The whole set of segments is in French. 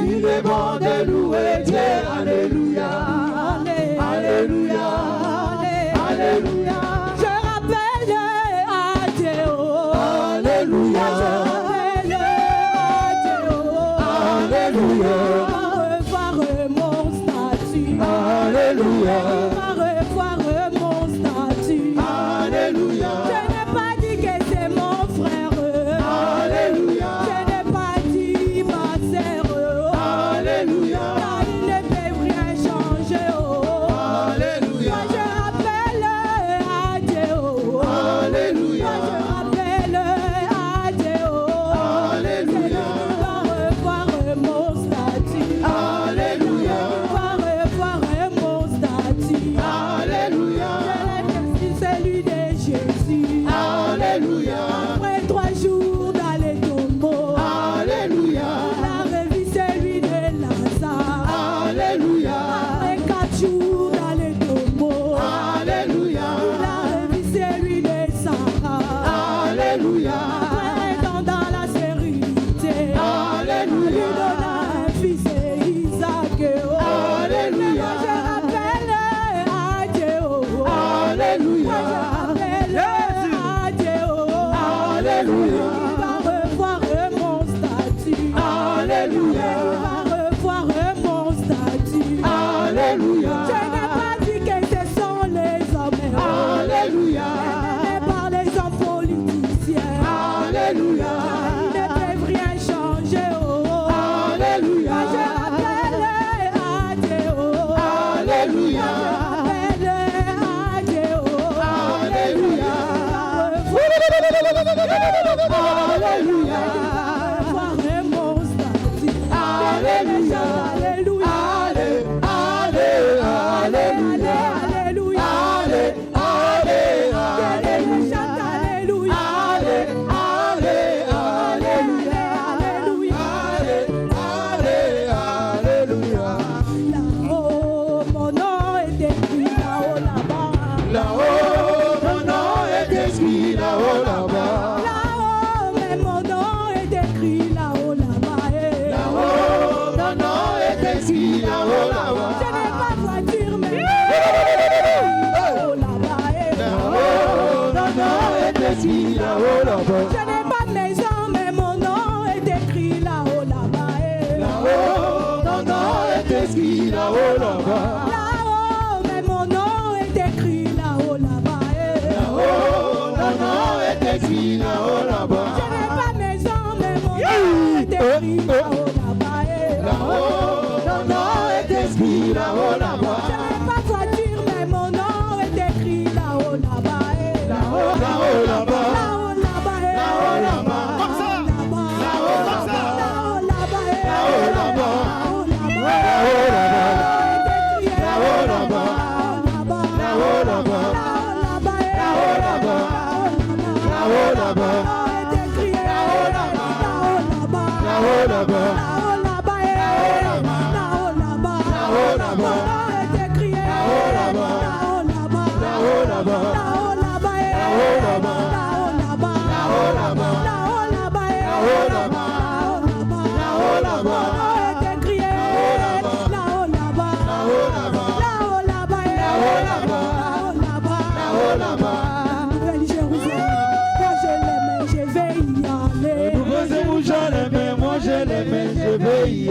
Il est bon de louer Dieu. Alléluia. Alléluia. Alléluia. Je rappelle à Dieu. Alléluia. Je rappelle à Dieu. Alléluia. Il va revoir mon statut. Alléluia. Il va revoir mon statut. Alléluia. Je n'ai pas dit que c'est mon frère. Alléluia. Je n'ai pas dit ma sœur. Alléluia. Car il ne peut rien changer. Alléluia. Moi je rappelle à Dieu. Alléluia. Moi je rappelle à Dieu. Alléluia. Il va revoir mon statut. Alléluia. Il va revoir mon statut. Alléluia. Je l'ai celui de Jésus. Alléluia. Après 3 jours dans les tombeaux. Alléluia. Il a revu celui de Lazare. Alléluia. Après 4 jours dans les tombeaux. Alléluia. Il a revu celui de Sarah. Alléluia. Après un temps dans la sérénité. Alléluia. Il lui donna un fils et Isaac. Alléluia. Moi je rappelle à Dieu. Alléluia. Moi je rappelle à Dieu. Alléluia. Il va revoir mon statut. Alléluia. Il va revoir mon statut. Alléluia. Je n'ai pas dit que ce sont les hommes. Alléluia. Mais par les hommes politiciens. Alléluia. Ils ne peuvent rien changer. Alléluia. Moi je rappelle à Dieu. Alléluia. Je rappelle à Dieu. Alléluia. Alléluia. Revoir mon statut. Alléluia. Alléluia. Alléluia. Alléluia. Alléluia. Chante Alléluia. Là-haut, mon nom est écrit là-haut, là-bas. Là-haut, mon nom est écrit là-haut, là-bas. Là-haut, mais mon nom est écrit là-haut, là-bas. Là-haut, mon nom est écrit là-haut, là-bas. Je n'ai pas voiture, mais là-haut, là-bas. Là-haut, mon nom est écrit là-haut, là-bas. Je n'ai pas de maison, mais mon nom est écrit là-haut, là-bas. Là-haut, mon nom est écrit là-haut, là-bas. Là-haut, mais mon nom est écrit là-haut, là-bas. Là-haut, mon nom est écrit là-haut, là-bas. Je n'ai pas de maison, mais mon nom est écrit là-haut, là-bas. Là-haut, mon nom est écrit là-haut, là-bas. Je n'ai pas de voiture, mais mon nom est écrit là-haut, là-bas. Là-haut, là-haut, là-bas. Là-haut, là-bas. Là-haut, là-bas. Comme ça. Là-haut, là-bas. Là-haut, là-bas. Là-haut, là-bas. Là-haut, là-bas. Là-haut, là-bas. Là-haut, là-bas. Là-haut, là-bas. Là-haut, là-bas. Là-haut, là-bas. Là-haut, là-bas. Jérusalem, moi je l'aimais, je vais y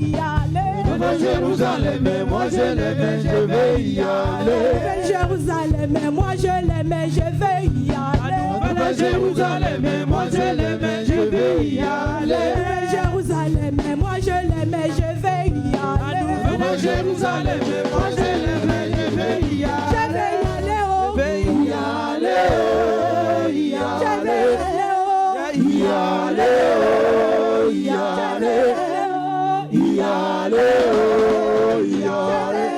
aller. Nouvelle Jérusalem, moi je l'aimais, je vais y aller. Nouvelle Jérusalem, moi je l'aimais, je vais y aller. Nouvelle Jérusalem, moi je l'aimais, je vais y aller. Nouvelle Jérusalem, moi je l'aimais, je vais y aller. Nouvelle Jérusalem, moi je l'aimais, je vais y aller. Je vais y aller, oh. Je vais y aller, oh, y Je vais aller. y aller, oh. Y aller, oh, y aller. Y aller, oh, y aller.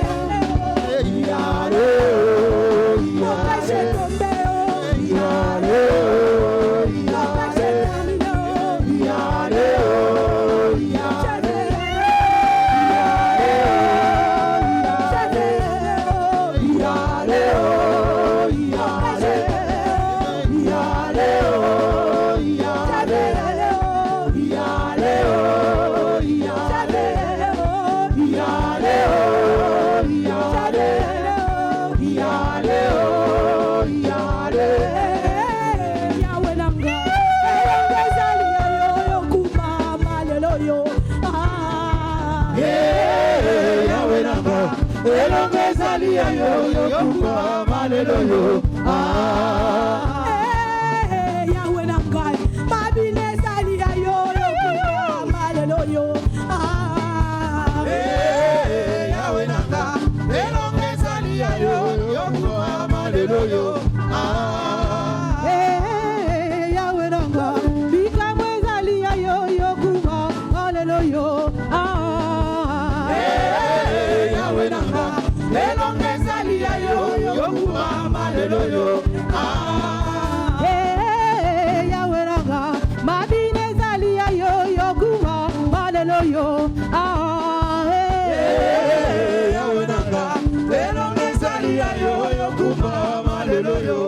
Y aller, oh, y Mon père, j'ai aller. tombé, oh. Y aller, oh, y Mon père, j'ai aller. terminé, oh. Y aller, oh, y Je aller. vais, Y aller, oh, y aller. Y aller, oh, y aller. elongo ezali ya yo yokuba malelo yo Yahweh na ngai mabine ezali ya yo yokuba malelo yo Yahweh na ngai elongo ezali ya yo yokuba malelo yo Yahweh na ngai bikamwe ezali ya yo yokuba malelo yo Yahweh na ngai elongo ezali ya yo yokuba malelo yo Yahweh na ngai mabine ezali ya yo yokuba malelo yo Yahweh na ngai elongo ezali ya yo yokuba malelo yo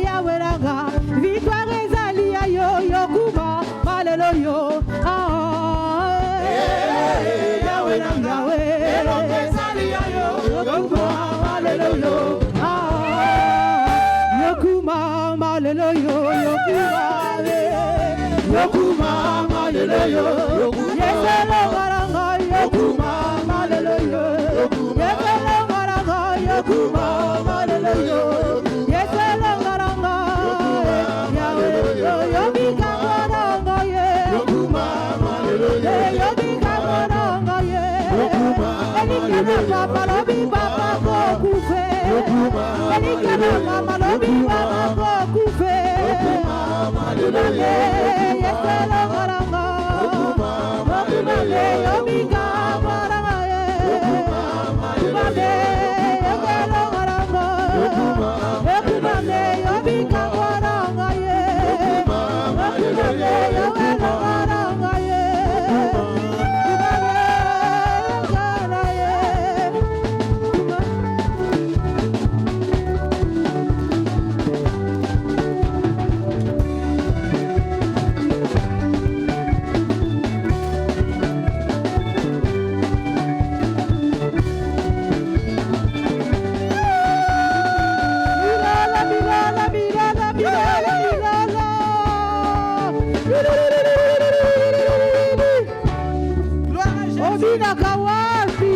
Yahweh na ngai victoire ezali ya yo yokuba malelo yo Yahweh na ngai elongo ezali ya yo yokuba malelo yo Yokuma malelo yo yokuba malelo yo Yeselo maranga yokuma malelo yo Yeselo maranga yokuma malelo yo Yeselo maranga Yahweh yo yobika maranga ye yokuba malelo yo yobika maranga ye Elikana papa lobi papa kokufe Elikana mama lobi mama kokufe Yeselo maranga yobika maranga ye Kumame yeselo maranga Kumame yobika maranga ye Kumame yeselo maranga ye Obina kawapi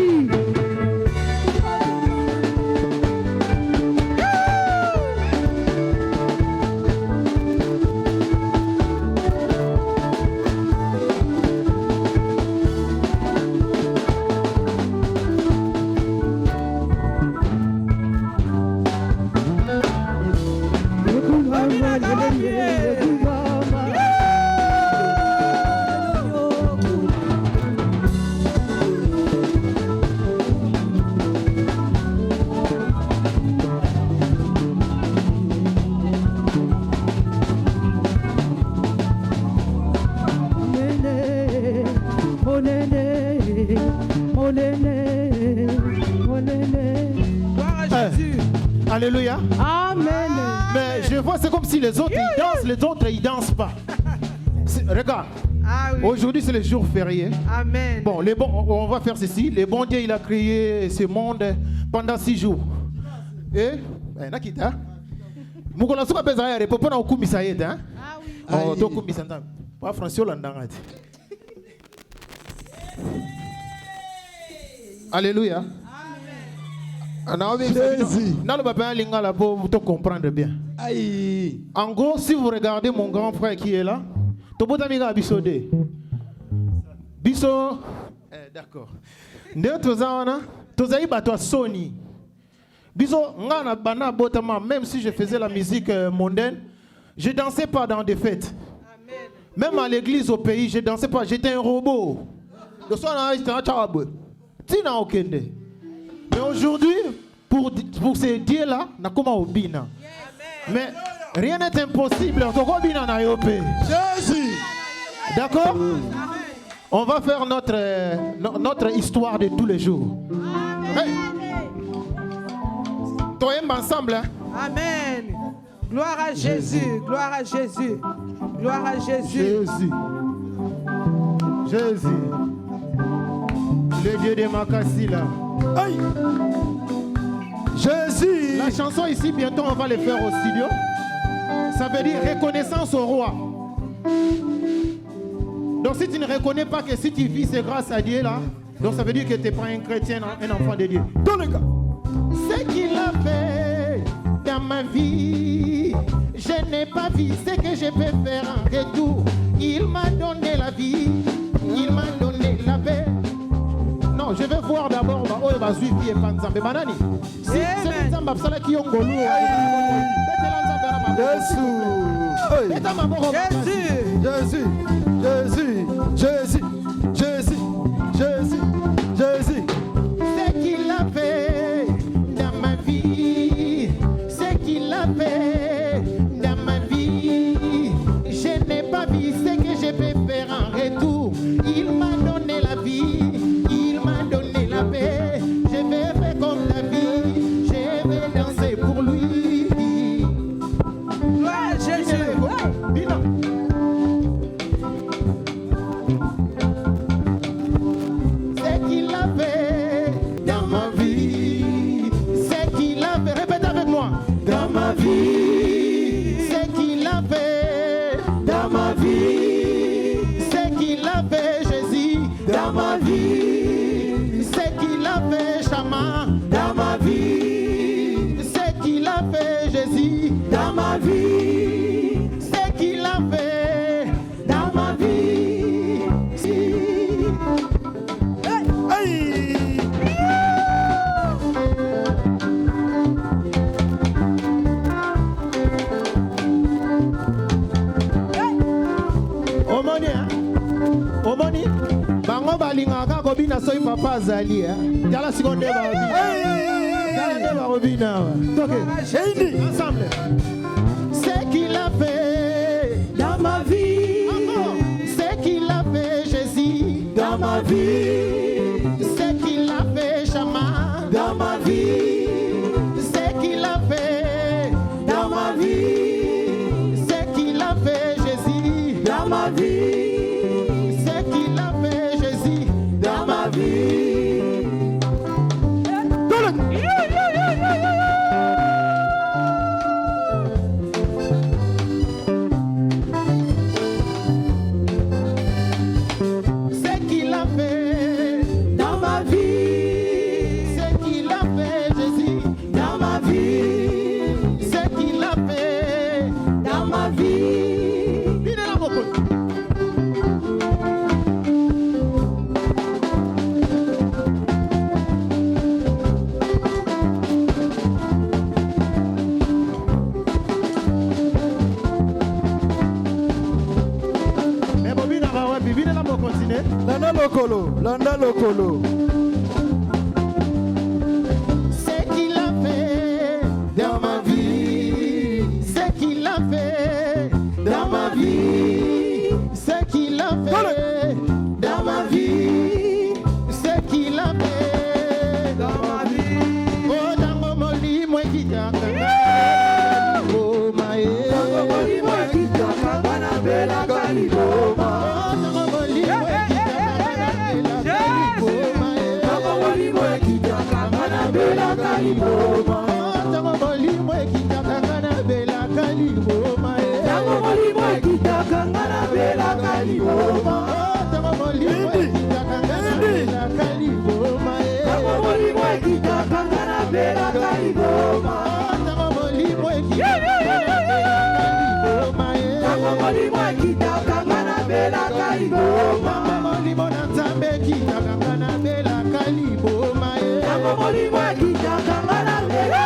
Alléluia. Amen. Mais je vois, c'est comme si les autres ils dansent, les autres ils dansent pas. Regarde, aujourd'hui c'est le jour férié. Amen. Bon, on va faire ceci. Le bon Dieu, il a créé ce monde pendant 6 jours. Et, Nakita, Moukola Souka Bezaya, les popons ont commis ça. Oh, tu as commis ça. Pas François Landanga. Alléluia. Jésus. Pour comprendre bien. Aïe. En gros, si vous regardez mon grand frère qui est là, Tobotamiga Bisode. Biso. D'accord. Sony. Biso, même si je faisais la musique mondaine, je ne dansais pas dans des fêtes. Même à l'église au pays, je ne dansais pas. J'étais un robot. Mais aujourd'hui, pour ces dieux-là, mais rien n'est impossible. Jésus. D'accord? On va faire notre histoire de tous les jours. Hey. Toi et ensemble. Hein? Amen. Gloire à Jésus. Gloire à Jésus. Gloire à Jésus. Jésus. Jésus. Le Dieu de Makassi là. Aïe. Jésus. La chanson ici, bientôt on va le faire au studio. Ça veut dire reconnaissance au roi. Donc si tu ne reconnais pas que si tu vis, c'est grâce à Dieu là, Donc ça veut dire que tu n'es pas un chrétien, un enfant de Dieu. Dans le cas. Ce qu'il a fait dans ma vie, je n'ai pas vu ce que je peux faire en retour. Il m'a donné la vie, il m'a donné la paix. Non, je vais voir d'abord il va suivre et Panzambe Manani. Si c'est Nzamba Sala qui ont golou. Jésus, Jésus, Jésus, Jésus, Jésus, Jésus. Ce qu'il a fait dans ma vie, ce qu'il a fait dans ma vie, je n'ai pas vu ce que je peux faire en retour. Il m'a donné la vie, il m'a donné la paix. Je vais faire comme la vie, je vais danser pour lui. Gloire à Jésus. Ce qu'il a fait dans ma vie, ce qu'il a fait, répète avec moi, dans ma vie, ce qu'il a fait dans ma vie, ce qu'il a fait Jésus dans ma vie, ce qu'il a fait Chama dans ma vie, ce qu'il a fait Jésus dans ma vie, ce qu'il a fait dans ma vie. Omoni, bango balingaka kobina soki papa azali tala sikonde barobina ensemble. Ce qu'il a fait dans ma vie, ce qu'il a fait Jésus dans ma vie, ce qu'il a fait Chama dans ma vie, ce qu'il a fait dans ma vie, ce qu'il a fait Jésus dans ma vie. Landa Lokolo. Ce qu'il a fait dans ma vie, ce qu'il a fait dans ma vie, ce qu'il a fait dans ma vie, ce qu'il a fait dans ma vie. Oh, dans mon lit, moi qui t'attends. Oh, ma Dans mon lit, moi qui t'attends. Bella Caliboma. Bella Caliboma, tango molimo ekitakanga Bella Caliboma, tango molimo ekitakanga Bella Caliboma, tango molimo ekitakanga Bella Caliboma, tango molimo ekitakanga Bella Caliboma, tango molimo ekitakanga Bella Caliboma, molimo na Nzambe ekitakanga Bella Caliboma. Molimo ekitakanga na Bella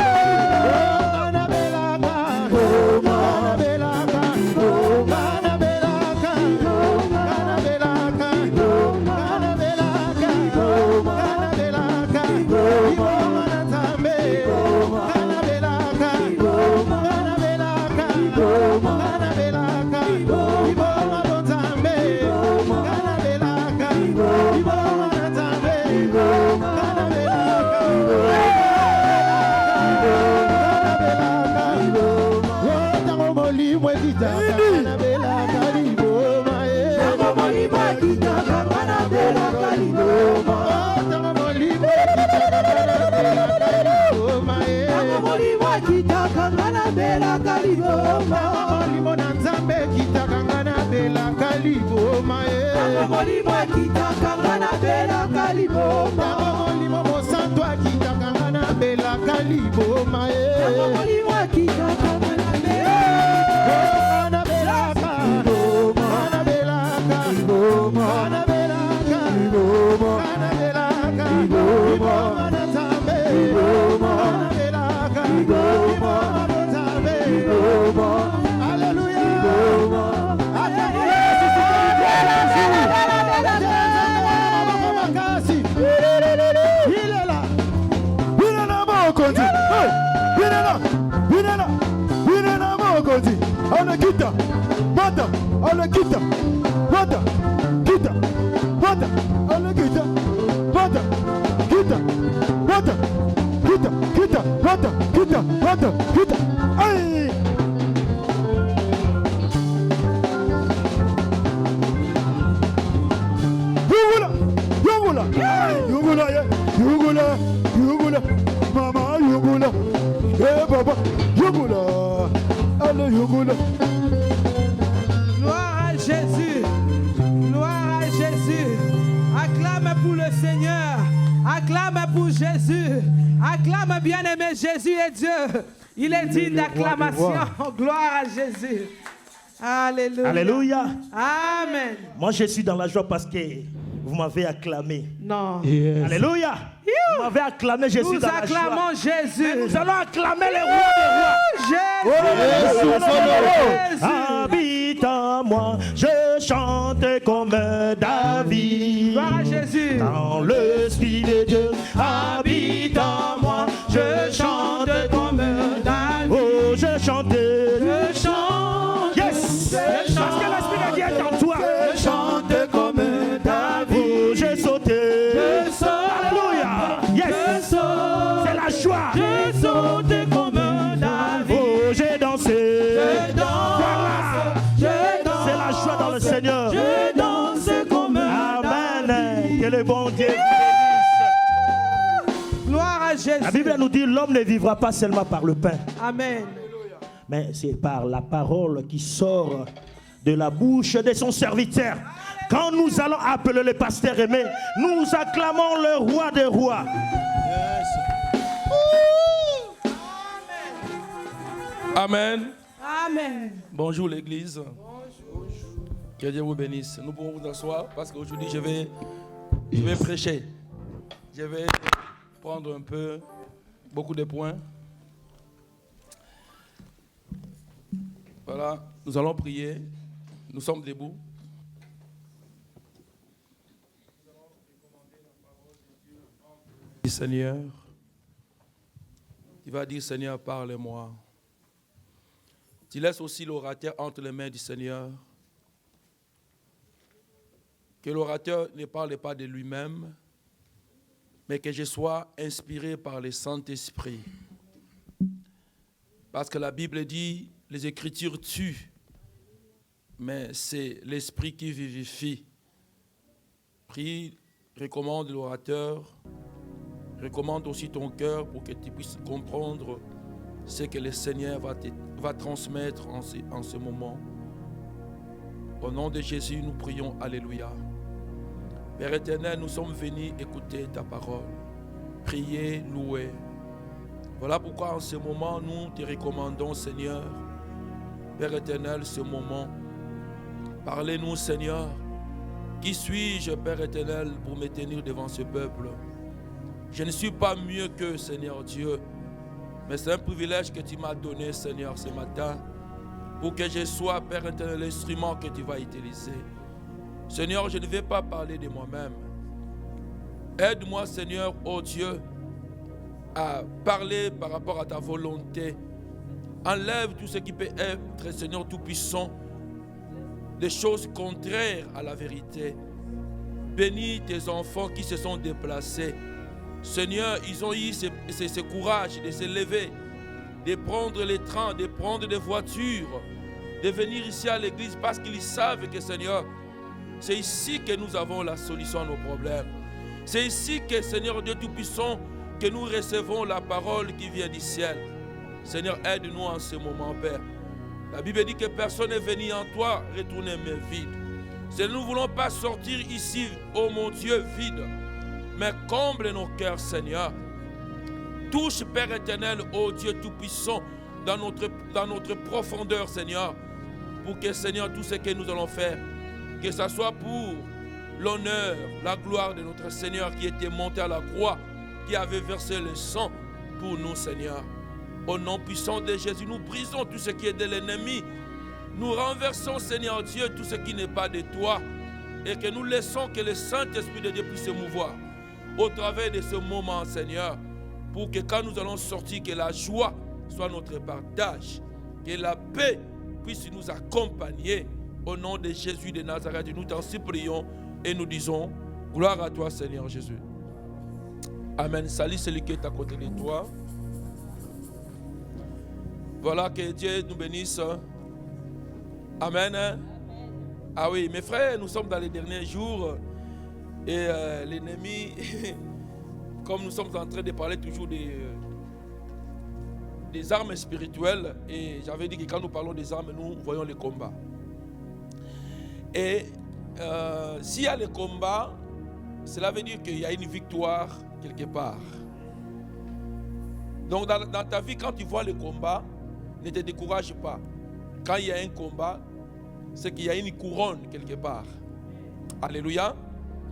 Bella Caliboma, molimo na Nzambe kitakanga na Bella Caliboma, molimo kitakanga na Bella Caliboma. liboma Molimo kitoko manabe. Anabelaka Anabelaka Anabelaka Anabelaka Iboma Natabe Anabelaka Iboma Natabe Alléluia Il est là. Mama Yugula, eh Baba Yugula, allez Yugula. Gloire à Jésus. Gloire à Jésus. Acclame pour le Seigneur. Acclame pour Jésus. Acclame bien-aimé Jésus est Dieu. Il est digne d'acclamation. Gloire à Jésus. Alléluia. Alléluia. Amen. Moi, je suis dans la joie parce que vous m'avez acclamé. Non. Alléluia. Vous m'avez acclamé, je suis Nous dans la joie. acclamons Jésus. Mais nous allons acclamer les rois des rois. Jésus. Habite en moi, je chante comme David. Gloire à Jésus. Dans l'esprit de Dieu, habite en moi, je chante comme David. Oh, je chante. Je chante. Yes. Parce que l'esprit de Dieu est en toi. Je chante comme David. Oh, j'ai sauté. Je saute. Alléluia. Yes. C'est la joie. Je saute comme David. Oh, j'ai dansé. Je danse. Voilà. Je danse. C'est la joie dans le Seigneur. Je danse comme Amen. David. Que le bon Dieu vous bénisse. Gloire à Jésus. La Bible nous dit l'homme ne vivra pas seulement par le pain, Amen. mais c'est par la parole qui sort de la bouche de son serviteur. Quand nous allons appeler le pasteur aimé, nous acclamons le roi des rois. Amen. Amen. Bonjour l'église. Que Dieu vous bénisse. Nous pouvons vous asseoir parce qu'aujourd'hui je vais prêcher. Je vais prendre un peu, beaucoup de points. Voilà, nous allons prier. Nous sommes debout. Seigneur, tu vas dire Seigneur, parle-moi. Tu laisses aussi l'orateur entre les mains du Seigneur. Que l'orateur ne parle pas de lui-même, mais que je sois inspiré par le Saint-Esprit. Parce que la Bible dit, les Écritures tuent, mais c'est l'Esprit qui vivifie. Prie, recommande l'orateur, recommande aussi ton cœur pour que tu puisses comprendre ce que le Seigneur va transmettre en ce moment. Au nom de Jésus, nous prions, alléluia. Père éternel, nous sommes venus écouter ta parole, prier, louer. Voilà pourquoi en ce moment, nous te recommandons, Seigneur. Père éternel, ce moment, parlez-nous, Seigneur. Qui suis-je, Père éternel, pour me tenir devant ce peuple? Je ne suis pas mieux que Seigneur Dieu, mais c'est un privilège que tu m'as donné, Seigneur, ce matin, pour que je sois, Père éternel, l'instrument que tu vas utiliser. Seigneur, je ne vais pas parler de moi-même. Aide-moi, Seigneur, oh Dieu, à parler par rapport à ta volonté. Enlève tout ce qui peut être, Seigneur Tout-Puissant, des choses contraires à la vérité. Bénis tes enfants qui se sont déplacés. Seigneur, ils ont eu ce courage de se lever, de prendre les trains, de prendre des voitures, de venir ici à l'église parce qu'ils savent que, Seigneur, c'est ici que nous avons la solution à nos problèmes. C'est ici que, Seigneur Dieu Tout-Puissant, que nous recevons la parole qui vient du ciel. Seigneur, aide-nous en ce moment, Père. La Bible dit que personne n'est venu en toi retourner main vide. Seigneur, nous ne voulons pas sortir ici, oh mon Dieu, vide. Mais comble nos cœurs, Seigneur. Touche, Père éternel, ô Dieu Tout-Puissant, dans notre profondeur, Seigneur, pour que, Seigneur, tout ce que nous allons faire, que ce soit pour l'honneur, la gloire de notre Seigneur qui était monté à la croix, qui avait versé le sang pour nous, Seigneur. Au nom puissant de Jésus, nous brisons tout ce qui est de l'ennemi. Nous renversons, Seigneur Dieu, tout ce qui n'est pas de toi, et que nous laissons que le Saint-Esprit de Dieu puisse se mouvoir au travers de ce moment, Seigneur, pour que quand nous allons sortir, que la joie soit notre partage, que la paix puisse nous accompagner. Au nom de Jésus de Nazareth, nous t'en supplions et nous disons gloire à toi, Seigneur Jésus. Amen. Salut celui qui est à côté de toi. Voilà, que Dieu nous bénisse. Amen. Ah oui, mes frères, nous sommes dans les derniers jours et l'ennemi, comme nous sommes en train de parler toujours des armes spirituelles, et j'avais dit que quand nous parlons des armes, nous voyons les combats. Et s'il y a les combats, cela veut dire qu'il y a une victoire quelque part. Donc dans ta vie, quand tu vois les combats, ne te décourage pas. Quand il y a un combat, c'est qu'il y a une couronne quelque part. Alléluia.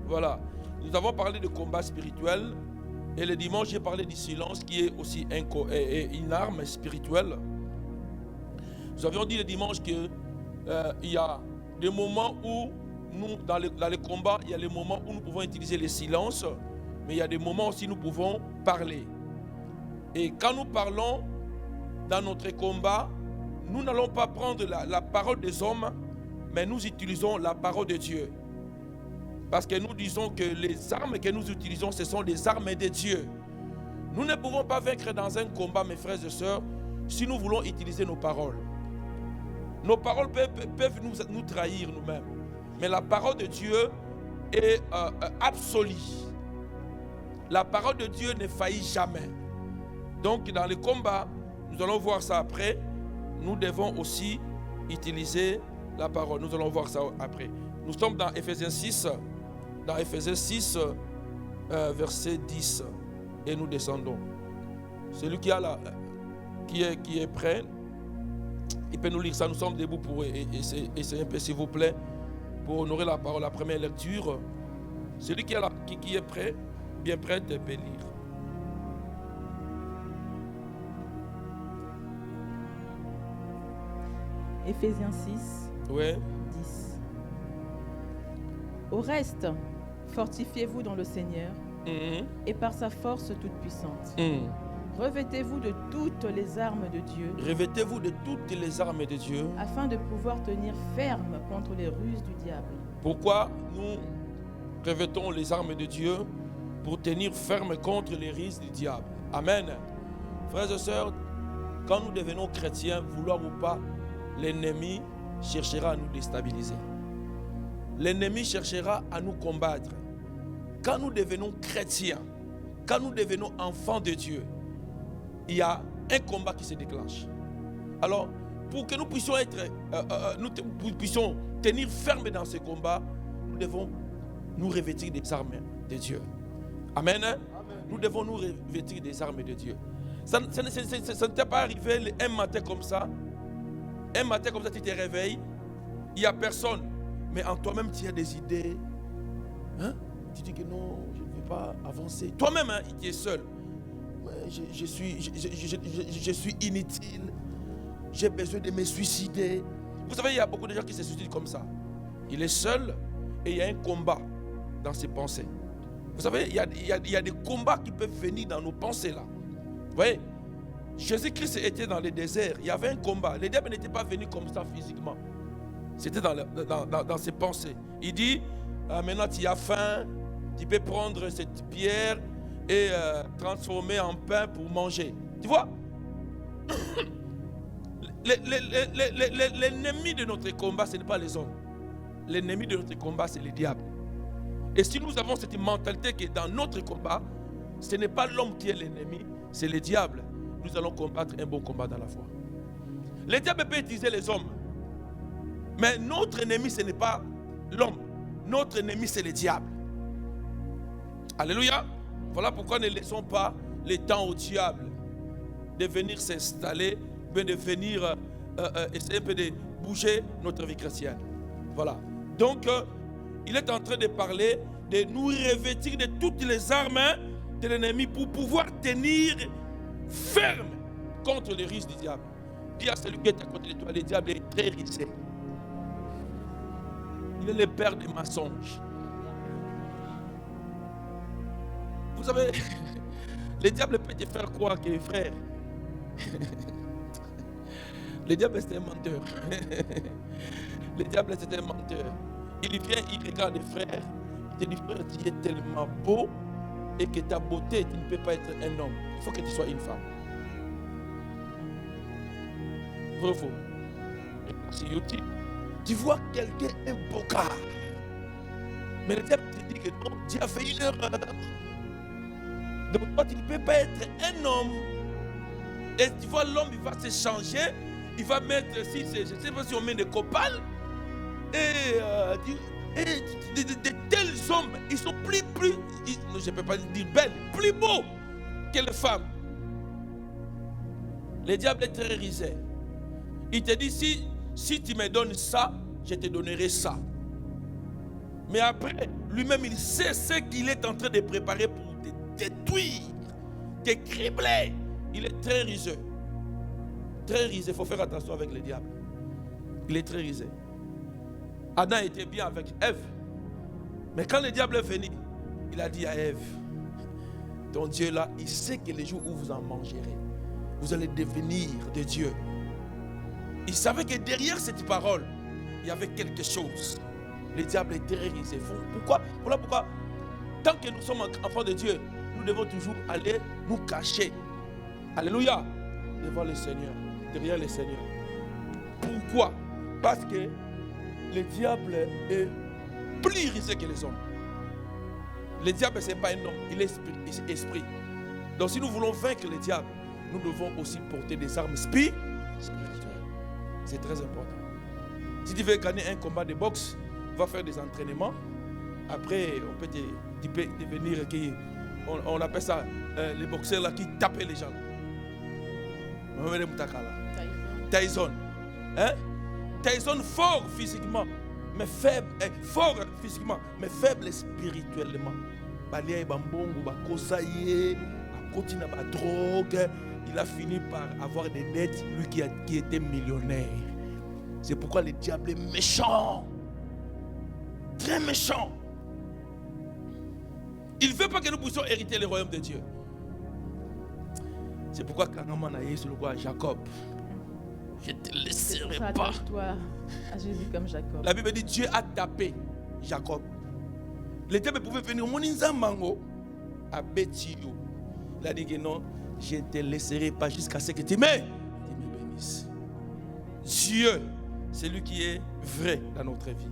Voilà. Nous avons parlé de combat spirituel. Et le dimanche, j'ai parlé du silence qui est aussi une arme spirituelle. Nous avions dit le dimanche qu'il y a des moments où, nous, dans les combats, il y a les moments où nous pouvons utiliser le silence, mais il y a des moments aussi où nous pouvons parler. Et quand nous parlons dans notre combat, nous n'allons pas prendre la parole des hommes, mais nous utilisons la parole de Dieu. Parce que nous disons que les armes que nous utilisons, ce sont des armes de Dieu. Nous ne pouvons pas vaincre dans un combat, mes frères et sœurs, si nous voulons utiliser nos paroles. Nos paroles peuvent nous trahir nous-mêmes. Mais la parole de Dieu est absolue. La parole de Dieu ne faillit jamais. Donc dans le combat, nous allons voir ça après, nous devons aussi utiliser la parole. Nous allons voir ça après. Nous sommes dans Ephésiens 6, verset 10, et nous descendons. Celui qui est prêt, il peut nous lire ça. Nous sommes debout pour essayer un peu, s'il vous plaît, pour honorer la parole, la première lecture. Celui qui est prêt, bien prêt, peut lire. Ephésiens 6, Ouais. 10. Au reste, fortifiez-vous dans le Seigneur et par sa force toute puissante. Revêtez-vous de toutes les armes de Dieu. Revêtez-vous de toutes les armes de Dieu. Afin de pouvoir tenir ferme contre les ruses du diable. Pourquoi nous revêtons les armes de Dieu? Pour tenir ferme contre les ruses du diable. Amen. Frères et sœurs, quand nous devenons chrétiens, vouloir ou pas, l'ennemi cherchera à nous déstabiliser. L'ennemi cherchera à nous combattre. Quand nous devenons chrétiens, quand nous devenons enfants de Dieu, il y a un combat qui se déclenche. Alors, pour que nous puissions puissions tenir ferme dans ce combat, nous devons nous revêtir des armes de Dieu. Amen. Nous devons nous revêtir des armes de Dieu. Ça ne t'est pas arrivé un matin comme ça. Un matin comme ça, tu te réveilles, il n'y a personne. Mais en toi-même, tu as des idées. Hein? Tu dis que non, je ne vais pas avancer. Toi-même, hein, tu es seul. Ouais, je suis inutile. J'ai besoin de me suicider. Vous savez, il y a beaucoup de gens qui se suicident comme ça. Il est seul et il y a un combat dans ses pensées. Vous savez, il y a des combats qui peuvent venir dans nos pensées là. Vous voyez? Jésus-Christ était dans le désert, il y avait un combat. Le diable n'était pas venu comme ça physiquement. C'était dans ses pensées. Il dit, maintenant tu as faim, tu peux prendre cette pierre et transformer en pain pour manger. Tu vois? L'ennemi de notre combat, ce n'est pas les hommes. L'ennemi de notre combat, c'est le diable. Et si nous avons cette mentalité que dans notre combat, ce n'est pas l'homme qui est l'ennemi, c'est le diable. Nous allons combattre un bon combat dans la foi. Le diable peut utiliser les hommes. Mais notre ennemi, ce n'est pas l'homme. Notre ennemi, c'est le diable. Alléluia. Voilà pourquoi ne laissons pas le temps au diable de venir s'installer, de venir essayer un peu de bouger notre vie chrétienne. Voilà. Donc, il est en train de parler de nous revêtir de toutes les armes de l'ennemi pour pouvoir tenir ferme contre les risques du diable. Dis à celui qui est à côté de toi, le diable est très risqué. Il est le père des mensonges. Vous savez, le diable peut te faire croire que frère, le diable c'est un menteur. Le diable c'est un menteur. Il vient, il regarde les frères, il te dit frère, tu es tellement beau et que ta beauté, tu ne peux pas être un homme. Il faut que tu sois une femme. Vrai ou faux? Sur YouTube, tu vois quelqu'un, un beau gars. Mais le diable te dit que non, tu as fait une erreur. Donc toi, tu ne peux pas être un homme. Et tu vois, l'homme, il va se changer. Il va mettre, si je ne sais pas si on met des copales. Et de tels hommes, ils sont plus je ne peux pas dire belles, plus beaux que les femmes. Le diable est très risé. Il te dit, si tu me donnes ça, je te donnerai ça. Mais après, lui-même, il sait ce qu'il est en train de préparer pour te détruire, te cribler. Il est très risé. Très risé, il faut faire attention avec le diable. Il est très risé. Adam était bien avec Ève. Mais quand le diable est venu, il a dit à Ève, ton Dieu là, il sait que les jours où vous en mangerez, vous allez devenir de Dieu. Il savait que derrière cette parole, il y avait quelque chose. Le diable est terrorisé. Pourquoi? Voilà pourquoi, tant que nous sommes enfants de Dieu, nous devons toujours aller nous cacher. Alléluia. Devant le Seigneur, derrière le Seigneur. Pourquoi? Parce que le diable est plus risé que les hommes. Le diable, ce n'est pas un homme, il est esprit. Donc si nous voulons vaincre le diable, nous devons aussi porter des armes spirituelles. C'est très important. Si tu veux gagner un combat de boxe, va faire des entraînements. Après, on peut devenir, on appelle ça les boxeurs là qui tapent les gens. Tyson. Hein? Tyson fort physiquement, mais faible, fort physiquement, mais faible spirituellement. Il a fini par avoir des dettes, lui qui était millionnaire. C'est pourquoi le diable est méchant. Très méchant. Il ne veut pas que nous puissions hériter le royaume de Dieu. C'est pourquoi quand on a eu sur le roi Jacob, je ne te laisserai pas. Toi à Jésus comme Jacob. La Bible dit Dieu a tapé Jacob. Le diable pouvait venir Moninzamango à Betio. Il a dit que non, je ne te laisserai pas jusqu'à ce que tu me bénisses. Dieu, c'est lui qui est vrai dans notre vie.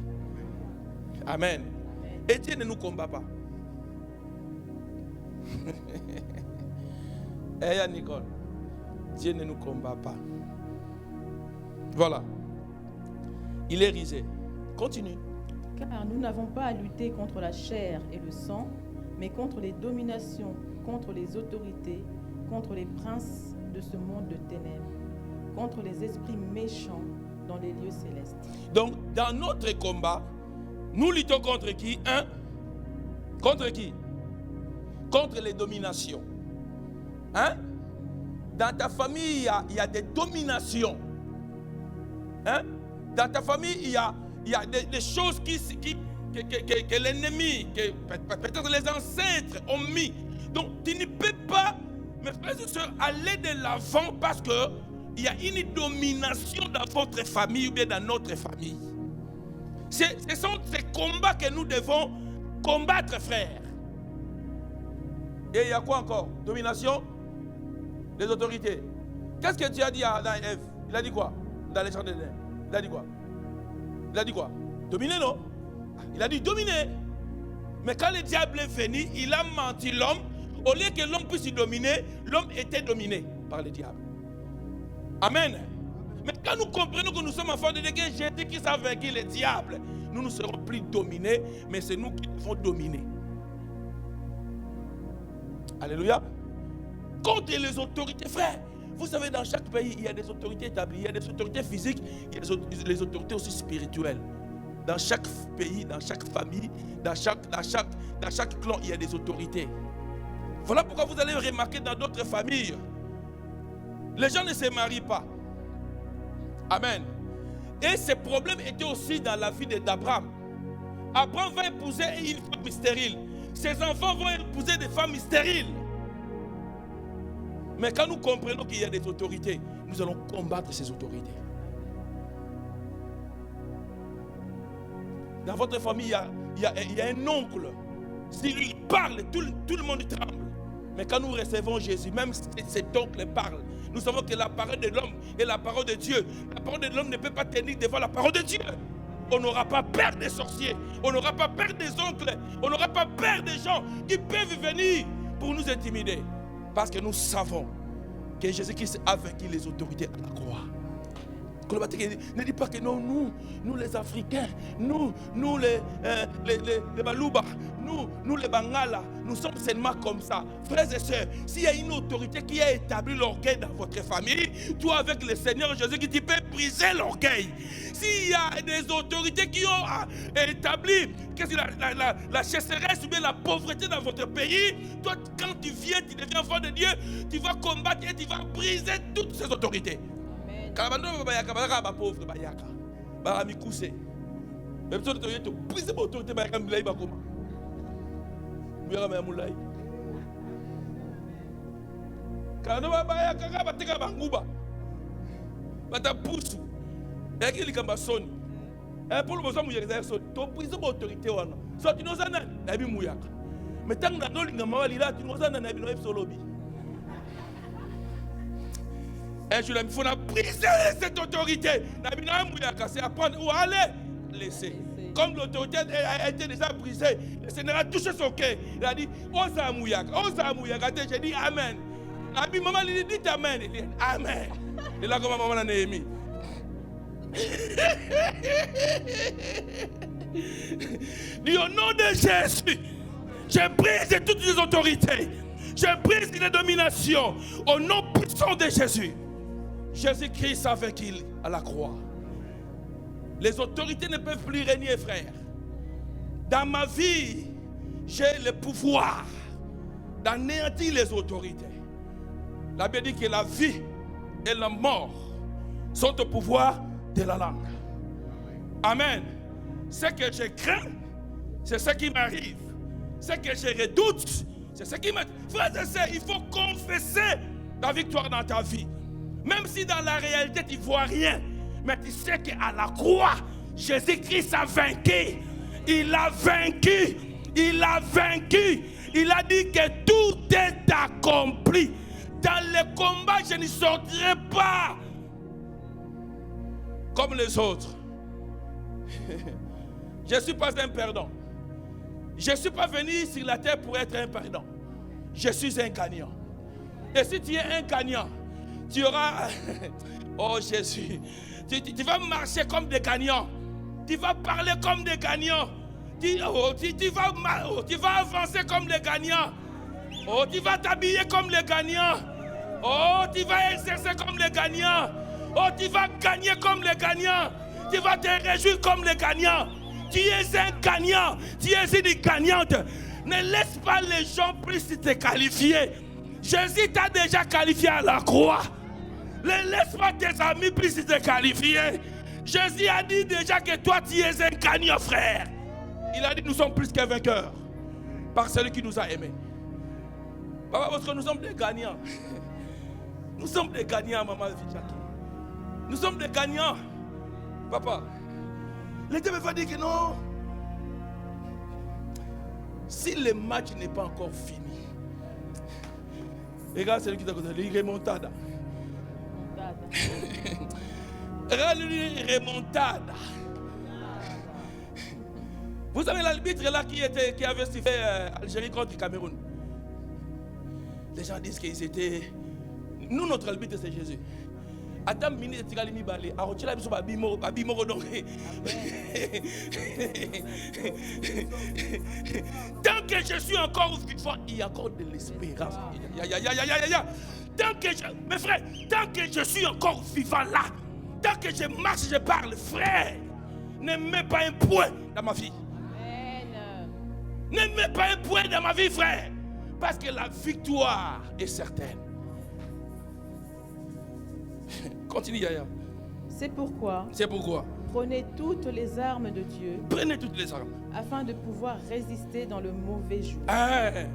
Amen. Et Dieu ne nous combat pas. Eh Nicole, Dieu ne nous combat pas. Voilà. Il est risé. Continue. Car nous n'avons pas à lutter contre la chair et le sang, mais contre les dominations, contre les autorités, contre les princes de ce monde de ténèbres, contre les esprits méchants dans les lieux célestes. Donc, dans notre combat, nous luttons contre qui? Contre qui? Contre les dominations. Hein? Dans ta famille, il y a des dominations. Hein? Dans ta famille, il y a des choses que l'ennemi, que peut-être les ancêtres ont mis. Donc, tu ne peux pas, mes frères et sœurs, aller de l'avant parce qu'il y a une domination dans votre famille ou bien dans notre famille. Ce sont ces combats que nous devons combattre, frères. Et il y a quoi encore? Domination des autorités. Qu'est-ce que Dieu a dit à Adam et Ève? Il a dit quoi? Dans les champs d'Éden. Il a dit quoi? Il a dit quoi? Dominer, non? Il a dit dominer. Mais quand le diable est venu, il a menti l'homme. Au lieu que l'homme puisse dominer, l'homme était dominé par le diable. Amen. Mais quand nous comprenons que nous sommes enfants de Dieu, que Jésus qui a vaincu le diable, nous ne serons plus dominés, mais c'est nous qui devons dominer. Alléluia. contre les autorités, frère. Vous savez, dans chaque pays, il y a des autorités établies. Il y a des autorités physiques, il y a les autorités aussi spirituelles. Dans chaque pays, dans chaque famille, dans chaque clan, il y a des autorités. Voilà pourquoi vous allez remarquer dans d'autres familles, les gens ne se marient pas. Amen. Et ces problèmes étaient aussi dans la vie d'Abraham. Abraham va épouser une femme stérile. Ses enfants vont épouser des femmes stériles. Mais quand nous comprenons qu'il y a des autorités, nous allons combattre ces autorités. Dans votre famille, il y a un oncle. S'il parle, tout le monde tremble. Mais quand nous recevons Jésus, même si cet oncle parle, nous savons que la parole de l'homme est la parole de Dieu. La parole de l'homme ne peut pas tenir devant la parole de Dieu. On n'aura pas peur des sorciers. On n'aura pas peur des oncles. On n'aura pas peur des gens qui peuvent venir pour nous intimider. Parce que nous savons que Jésus-Christ a vaincu les autorités à la croix. Ne dis pas que non, nous les Africains, nous les Balouba, nous les Bangala, nous sommes seulement comme ça. Frères et sœurs, s'il y a une autorité qui a établi l'orgueil dans votre famille, toi avec le Seigneur Jésus qui peut briser l'orgueil. S'il y a des autorités qui ont établi la sécheresse ou bien la pauvreté dans votre pays, toi quand tu viens, tu deviens enfant de Dieu, tu vas combattre et tu vas briser toutes ces autorités. Kalabando bayaka ba pauvre bayaka ba mikuse même toi tu briser l'autorité bayaka mulai ba koma muyaka ba mulai kana ba bayaka ka batika banguba bata pusu yaki likamba soni pour le besoin muyaka soni to briser l'autorité wana so tu n'osa na bi muyaka mais tant na no linga mawali là tu n'osa na bi no solobi. Et je il faut briser cette autorité. C'est apprendre où aller, laisser. Comme l'autorité a été déjà brisée, le Seigneur a touché son cœur. Il a dit, Osa Mouyaka. J'ai dit Amen. Abi maman il dit Amen. Il dit Amen. Et là comme maman Néhémie. Dis au nom de Jésus, je brise toutes les autorités. Je brise les dominations. Au nom puissant de Jésus. Jésus-Christ a vaincu à la croix. Les autorités ne peuvent plus régner, frère. Dans ma vie, j'ai le pouvoir d'anéantir les autorités. La Bible dit que la vie et la mort sont au pouvoir de la langue. Amen. Ce que je crains, c'est ce qui m'arrive. Ce que je redoute, c'est ce qui m'arrive. Frère et sœurs, il faut confesser la victoire dans ta vie. Même si dans la réalité tu ne vois rien, mais tu sais qu'à la croix, Jésus-Christ a vaincu. Il a vaincu. Il a vaincu. Il a dit que tout est accompli. Dans le combat, je ne sortirai pas comme les autres. Je ne suis pas un perdant. Je ne suis pas venu sur la terre pour être un perdant. Je suis un gagnant. Et si tu es un gagnant, tu auras, oh Jésus, tu vas marcher comme des gagnants. Tu vas parler comme des gagnants. Tu vas avancer comme les gagnants. Oh, tu vas t'habiller comme les gagnants. Oh, tu vas exercer comme les gagnants. Oh, tu vas gagner comme les gagnants. Tu vas te réjouir comme les gagnants. Tu es un gagnant. Tu es une gagnante. Ne laisse pas les gens plus te qualifier. Jésus t'a déjà qualifié à la croix. Ne laisse pas tes amis plus te qualifier. Jésus a dit déjà que toi tu es un gagnant, frère. Il a dit nous sommes plus qu'un vainqueur par celui qui nous a aimés. Papa, parce que nous sommes des gagnants. Nous sommes des gagnants, maman Vichaki. Nous sommes des gagnants. Papa, l'État me va dire que non. Si le match n'est pas encore fini, regarde celui qui t'a connu, il remontada. Remontada. Vous savez l'arbitre là qui avait sifflé Algérie contre Cameroun. Les gens disent qu'ils étaient. Nous, notre arbitre c'est Jésus. Attends, minute, tu vas aller balé. Alors, tu l'as mis sur Babimo donc. Tant que je suis encore vivant, il y a encore de l'espérance. Tant que mes frères, tant que je suis encore vivant là, tant que je marche, je parle, frère, ne mets pas un point dans ma vie. Ne mets pas un point dans ma vie, frère. Parce que la victoire est certaine. Continue, Yaya. C'est pourquoi prenez toutes les armes de Dieu. Prenez toutes les armes. Afin de pouvoir résister dans le mauvais jour.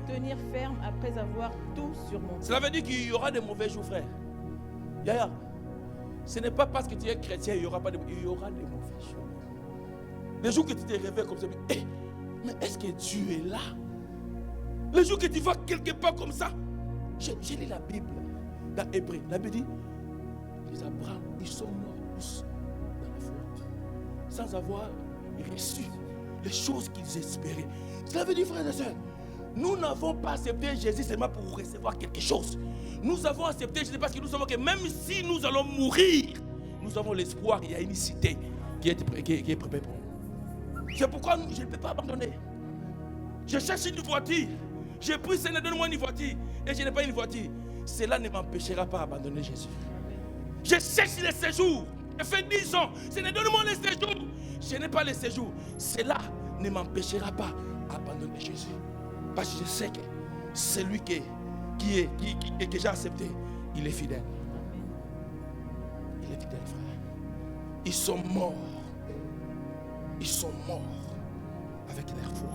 Tenir ferme après avoir tout surmonté. Cela veut dire qu'il y aura des mauvais jours, frère. Yaya, ce n'est pas parce que tu es chrétien, il y aura des mauvais jours. Les jours que tu te réveilles comme ça, mais est-ce que Dieu est là? Les jours que tu vas quelque part comme ça. J'ai lu la Bible dans Hébreu. La Bible dit, les Abraham, ils sont morts tous dans la foi, sans avoir reçu les choses qu'ils espéraient. Cela veut dire, frères et sœurs, nous n'avons pas accepté Jésus seulement pour recevoir quelque chose. Nous avons accepté Jésus parce que nous savons que même si nous allons mourir, nous avons l'espoir, il y a une cité qui est préparée pour nous. C'est pourquoi je ne peux pas abandonner. Je cherche une voiture. J'ai pris, Seigneur, donne-moi une voiture. Et je n'ai pas une voiture. Cela ne m'empêchera pas d'abandonner Jésus. Je cherche le séjour. Je fais 10 ans. Seigneur, donne-moi le séjour. Je n'ai pas le séjour. Cela ne m'empêchera pas d'abandonner Jésus. Parce que je sais que celui que j'ai accepté, il est fidèle. Il est fidèle, frère. Ils sont morts. Ils sont morts avec leur foi.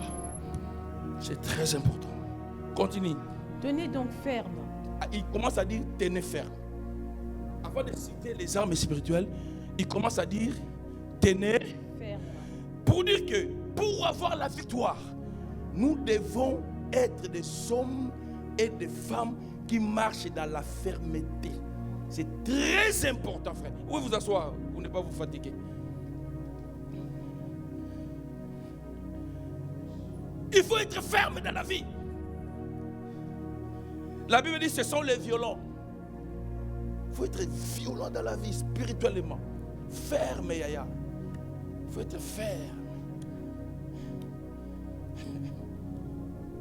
C'est très important. Continue. Tenez donc ferme. Il commence à dire tenez ferme. Avant de citer les armes spirituelles, il commence à dire tenez ferme. Pour dire que pour avoir la victoire, nous devons être des hommes et des femmes qui marchent dans la fermeté. C'est très important, frère. Vous pouvez vous asseoir pour ne pas vous fatiguer. Il faut être ferme dans la vie. La Bible dit ce sont les violents. Il faut être violent dans la vie spirituellement. Ferme, Yaya. Il faut être ferme.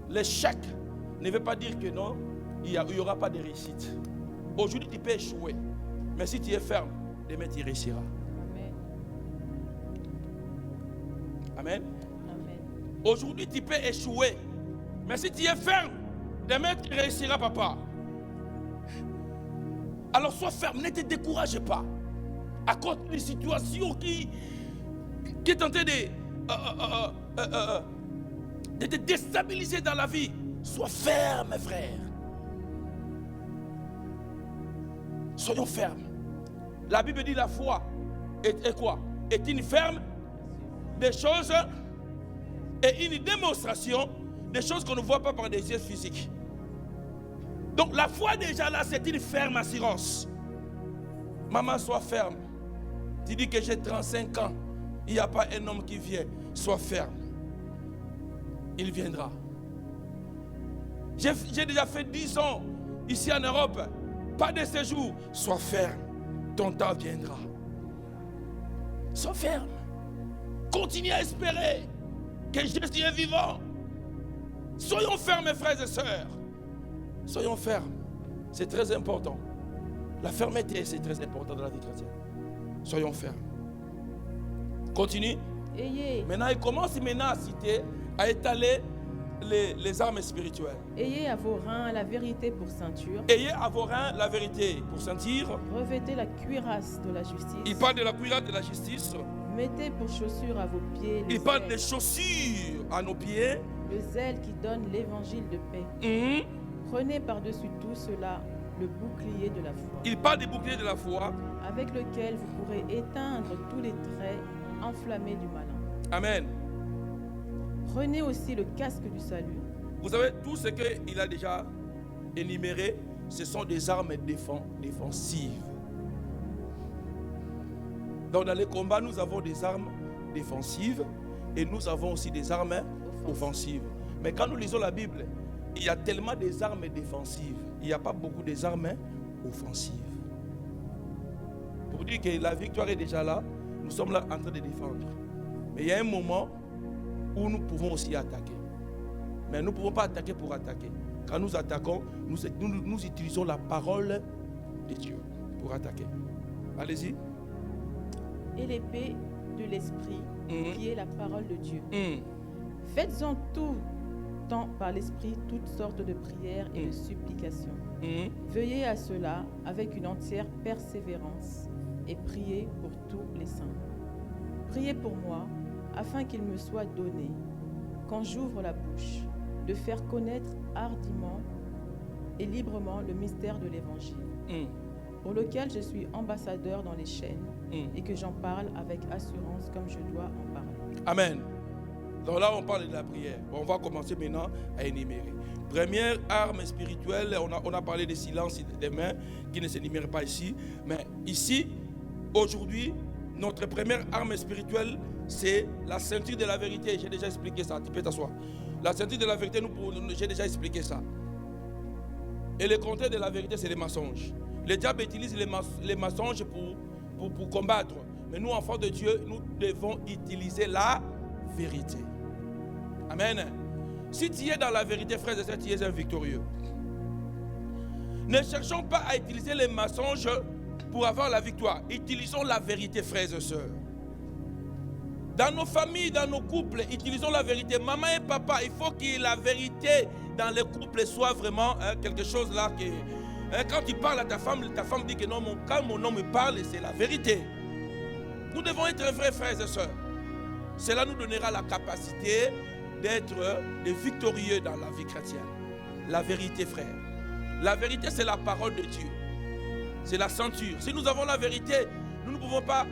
L'échec ne veut pas dire que non, il n'y aura pas de réussite. Aujourd'hui, tu peux échouer. Mais si tu es ferme, demain tu réussiras. Amen. Amen. Aujourd'hui, tu peux échouer. Mais si tu es ferme, demain tu réussiras, papa. Alors sois ferme, ne te décourage pas. À cause d'une situation qui est tentée de te déstabiliser dans la vie. Sois ferme, frère. Soyons fermes. La Bible dit la foi est quoi? Est une ferme des choses et une démonstration des choses qu'on ne voit pas par des yeux physiques. Donc la foi déjà là, c'est une ferme assurance. Maman, sois ferme. Tu dis que j'ai 35 ans, il n'y a pas un homme qui vient. Sois ferme. Il viendra. J'ai déjà fait 10 ans ici en Europe. Pas de séjour. Sois ferme. Ton temps viendra. Sois ferme. Continue à espérer que Jésus est vivant. Soyons fermes, mes frères et sœurs. Soyons fermes. C'est très important. La fermeté, c'est très important dans la vie chrétienne. Soyons fermes. Continue. Maintenant, il commence à citer, à étaler les armes spirituelles. Ayez à vos reins la vérité pour ceinture. Ayez à vos reins la vérité pour ceinture. Revêtez la cuirasse de la justice. Il parle de la cuirasse de la justice. Mettez pour chaussures à vos pieds. Il parle des chaussures à nos pieds. Le zèle qui donne l'évangile de paix. Prenez par-dessus tout cela le bouclier de la foi. Il parle du bouclier de la foi. Avec lequel vous pourrez éteindre tous les traits enflammés du malin. Amen. Prenez aussi le casque du salut. Vous savez, tout ce qu'il a déjà énuméré, ce sont des armes défensives. Donc dans les combats, nous avons des armes défensives et nous avons aussi des armes offensives. Mais quand nous lisons la Bible, il y a tellement des armes défensives. Il n'y a pas beaucoup des armes offensives. Pour dire que la victoire est déjà là, nous sommes là en train de défendre. Mais il y a un moment où nous pouvons aussi attaquer. Mais nous ne pouvons pas attaquer pour attaquer. Quand nous attaquons, nous utilisons la parole de Dieu pour attaquer. Allez-y. Et l'épée de l'esprit, qui est la parole de Dieu. Faites-en tout temps par l'esprit toutes sortes de prières et de supplications. Veuillez à cela avec une entière persévérance et priez pour tous les saints. Priez pour moi, afin qu'il me soit donné, quand j'ouvre la bouche, de faire connaître hardiment et librement le mystère de l'Évangile, pour lequel je suis ambassadeur dans les chaînes, et que j'en parle avec assurance comme je dois en parler. Amen. Donc là, on parle de la prière. Bon, on va commencer maintenant à énumérer. Première arme spirituelle, on a parlé des silences et des mains qui ne s'énumèrent pas ici. Mais ici, aujourd'hui, notre première arme spirituelle, c'est la ceinture de la vérité. J'ai déjà expliqué ça. Tu peux t'asseoir. La ceinture de la vérité, j'ai déjà expliqué ça. Et le contraire de la vérité, c'est les mensonges. Le diable utilise les mensonges pour combattre. Mais nous, enfants de Dieu, nous devons utiliser la vérité. Amen. Si tu es dans la vérité, frères et sœurs, tu es un victorieux. Ne cherchons pas à utiliser les mensonges pour avoir la victoire. Utilisons la vérité, frères et sœurs. Dans nos familles, dans nos couples, utilisons la vérité. Maman et papa, il faut que la vérité dans le couple soit vraiment quelque chose là que... quand tu parles à ta femme dit que non, quand mon homme me parle, c'est la vérité. Nous devons être vrais frères et sœurs. Cela nous donnera la capacité d'être des victorieux dans la vie chrétienne. La vérité, frère. La vérité, c'est la parole de Dieu. C'est la ceinture. Si nous avons la vérité, nous ne pouvons pas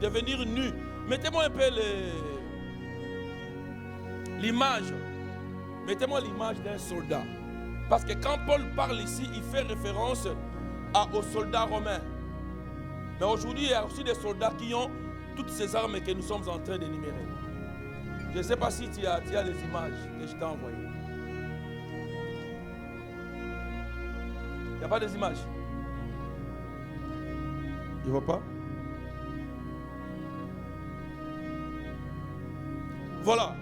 devenir nus. Mettez-moi un peu l'image. Mettez-moi l'image d'un soldat. Parce que quand Paul parle ici, il fait référence aux soldats romains. Mais aujourd'hui, il y a aussi des soldats qui ont toutes ces armes que nous sommes en train d'énumérer. Je ne sais pas si tu as les images que je t'ai envoyées. Il n'y a pas des images? Tu ne vois pas? Voilà.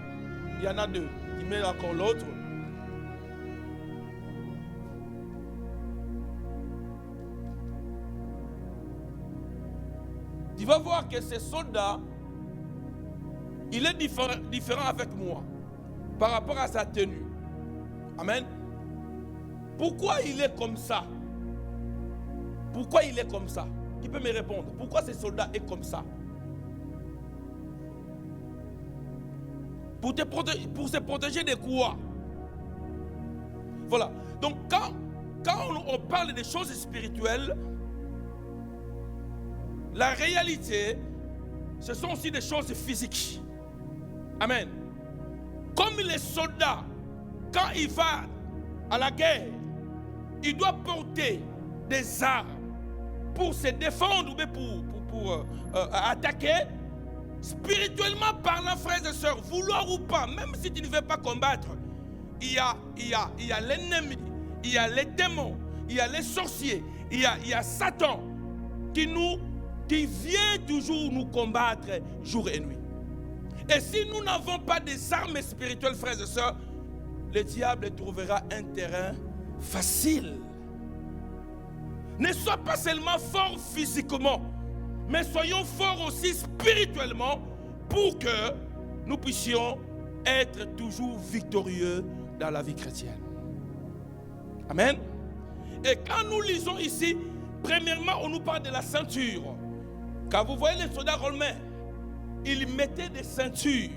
Il y en a deux. Tu mets encore l'autre. Tu vas voir que ce soldat, il est différent avec moi par rapport à sa tenue. Amen. Pourquoi il est comme ça? Pourquoi il est comme ça? Qui peut me répondre? Pourquoi ce soldat est comme ça? Pour se protéger de quoi? Voilà. Donc quand on parle des choses spirituelles, la réalité, ce sont aussi des choses physiques. Amen. Comme les soldats, quand il va à la guerre, il doit porter des armes pour se défendre ou pour attaquer. Spirituellement parlant, frères et sœurs, vouloir ou pas, même si tu ne veux pas combattre, il y a l'ennemi, il y a les démons, il y a les sorciers, il y a Satan qui vient toujours nous combattre jour et nuit. Et si nous n'avons pas des armes spirituelles, frères et sœurs, le diable trouvera un terrain facile. Ne sois pas seulement fort physiquement, mais soyons forts aussi spirituellement pour que nous puissions être toujours victorieux dans la vie chrétienne. Amen. Et quand nous lisons ici, premièrement, on nous parle de la ceinture. Quand vous voyez les soldats romains, ils mettaient des ceintures.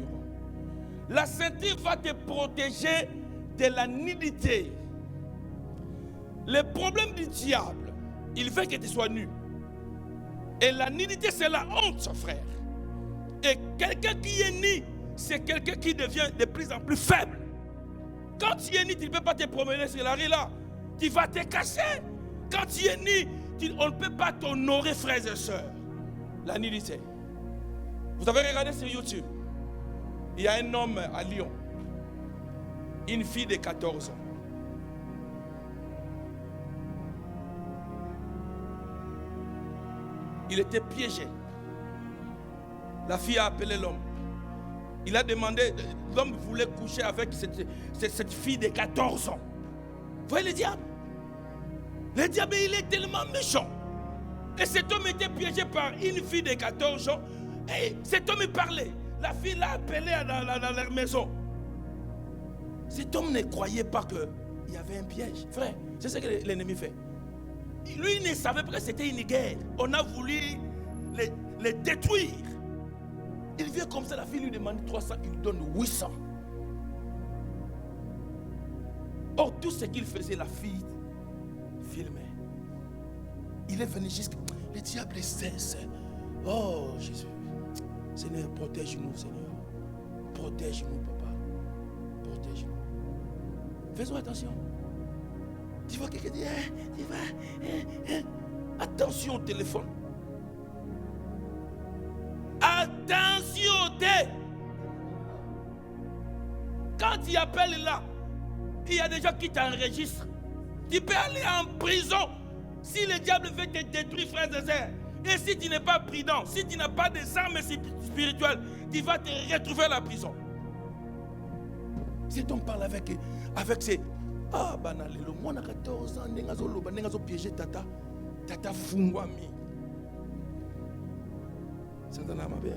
La ceinture va te protéger de la nudité. Le problème du diable, il veut que tu sois nu. Et la nudité, c'est la honte, frère. Et quelqu'un qui est nu, c'est quelqu'un qui devient de plus en plus faible. Quand tu es nu, tu ne peux pas te promener sur la rue là. Tu vas te cacher. Quand tu es nu, on ne peut pas t'honorer, frères et sœurs. La nudité. Vous avez regardé sur YouTube. Il y a un homme à Lyon. Une fille de 14 ans. Il était piégé. La fille a appelé l'homme. Il a demandé, l'homme voulait coucher avec cette fille de 14 ans. Vous voyez le diable? Le diable, il est tellement méchant. Et cet homme était piégé par une fille de 14 ans. Et cet homme parlait. La fille l'a appelé dans leur maison. Cet homme ne croyait pas qu'il y avait un piège. Frère, c'est ce que l'ennemi fait. Lui, il ne savait pas que c'était une guerre. On a voulu les détruire. Il vient comme ça, la fille lui demande 300, il lui donne 800. Or, tout ce qu'il faisait, la fille filmait. Il est venu jusqu'à... Le diable cesse. Oh, Jésus. Seigneur, protège-nous, Seigneur. Protège-nous, papa. Protège-nous. Faisons attention. Tu vois quelqu'un dire, attention au téléphone. Attention au téléphone. Quand tu appelles là, il y a des gens qui t'enregistrent. Tu peux aller en prison si le diable veut te détruire, frères et sœurs. Et si tu n'es pas prudent, si tu n'as pas des armes spirituelles, tu vas te retrouver à la prison. Si on parle avec ces... Ah, banalelo, moi, na 14 ans, nengazo piégé tata fungwami. C'est un âme bien.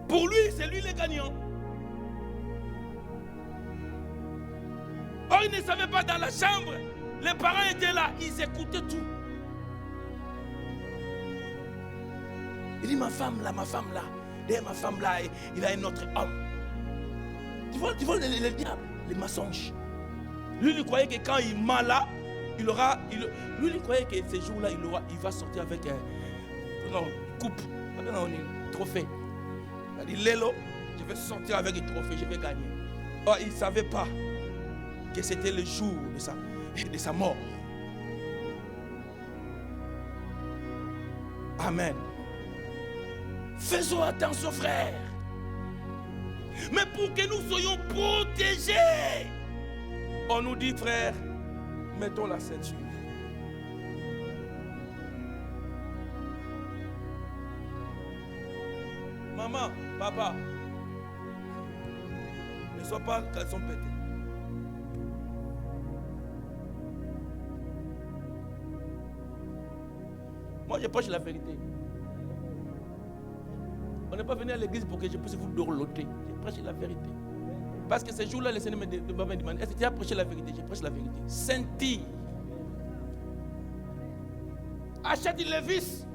Pour lui, c'est lui le gagnant. Or, il ne savait pas dans la chambre. Les parents étaient là, ils écoutaient tout. Il dit, ma femme là. Derrière ma femme là, il a un autre homme. Tu vois le diable, les mensonges. Lui, il croyait que quand il ment là, lui, il croyait que ces jours-là, il va sortir avec un coupe, un trophée. Il a dit, Lélo, je vais sortir avec un trophée, je vais gagner. Or, il ne savait pas que c'était le jour de sa mort. Amen. Faisons attention, frères. Mais pour que nous soyons protégés, on nous dit, frère, mettons la ceinture. Maman, papa, ne sois pas caleçon pété. Moi, je prêche la vérité. On n'est pas venu à l'église pour que je puisse vous dorloter. Je prêche la vérité. Parce que ces jours-là, le Seigneur me demande, est-ce que tu as prêché la vérité? Je prêche la vérité. Ceinture. Achète une Lévis.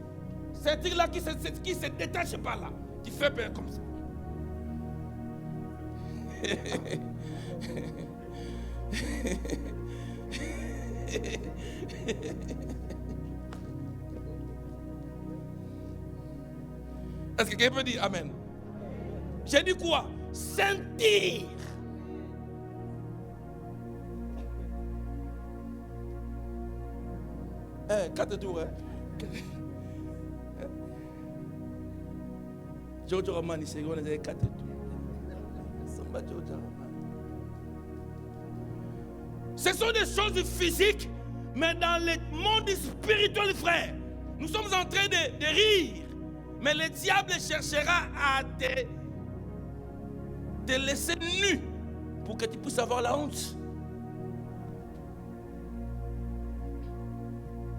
Ceinture-là qui se détache pas là. Tu fais peur comme ça. Est-ce que quelqu'un peut dire Amen? J'ai dit quoi? Sentir. Quatre tours, hein? Giorgio Romani, c'est 4 tours. Ce sont des choses physiques, mais dans le monde spirituel, frère, nous sommes en train de rire. Mais le diable cherchera à te laisser nu pour que tu puisses avoir la honte.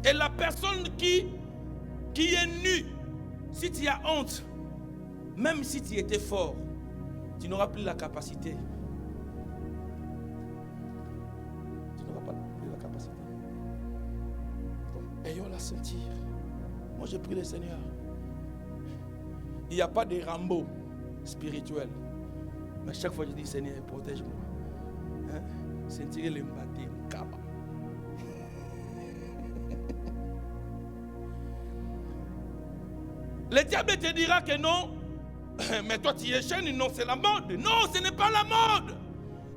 Et la personne qui est nue, si tu as honte, même si tu étais fort, tu n'auras plus la capacité. Tu n'auras plus la capacité. Donc, ayons la ceinture. Moi, je prie le Seigneur. Il n'y a pas de Rambo spirituel. Mais chaque fois, je dis, Seigneur, protège-moi. Hein? Sentir les matés, kaba. Le diable te dira que non. Mais toi, tu es jeune. Non, c'est la mode. Non, ce n'est pas la mode.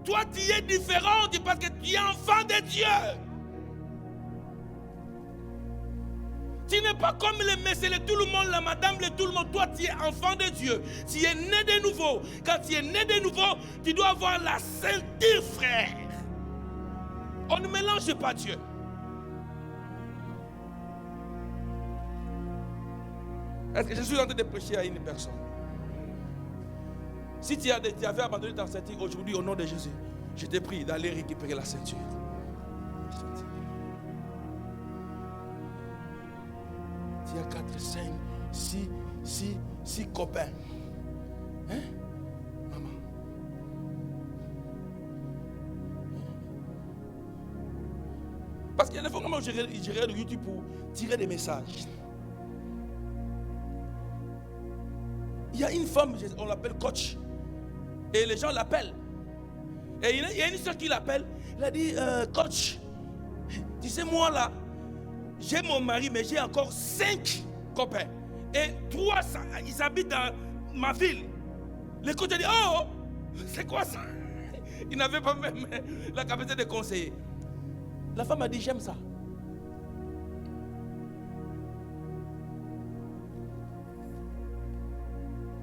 Toi, tu es différent parce que tu es enfant de Dieu. Tu n'es pas comme les messieurs, tout le monde, la madame, tout le monde. Toi, tu es enfant de Dieu. Tu es né de nouveau. Quand tu es né de nouveau, tu dois avoir la ceinture, frère. On ne mélange pas Dieu. Est-ce que je suis en train de prêcher à une personne? Si tu avais abandonné ta ceinture aujourd'hui au nom de Jésus, je te prie d'aller récupérer la ceinture. Il y a 4, 5, 6 copains. Hein? Maman. Parce qu'il y a des fois où je regarde YouTube pour tirer des messages. Il y a une femme, on l'appelle coach. Et les gens l'appellent. Et il y a une soeur qui l'appelle. Elle a dit, coach, tu sais moi là, j'ai mon mari, mais j'ai encore 5 copains. Et 3, ils habitent dans ma ville. Le coach a dit, oh, c'est quoi ça? Il n'avait pas même la capacité de conseiller. La femme a dit, j'aime ça.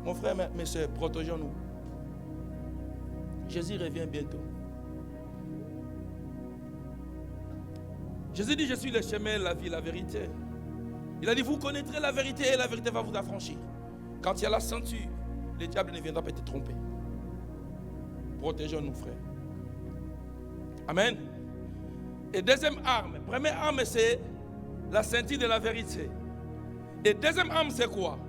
Mon frère, mes soeurs, protégeons-nous. Jésus revient bientôt. Jésus dit, je suis le chemin, la vie, la vérité. Il a dit, vous connaîtrez la vérité et la vérité va vous affranchir. Quand il y a la ceinture, le diable ne viendra pas te tromper. Protégeons-nous, frères. Amen. Et deuxième arme, première arme, c'est la ceinture de la vérité. Et deuxième arme, c'est quoi?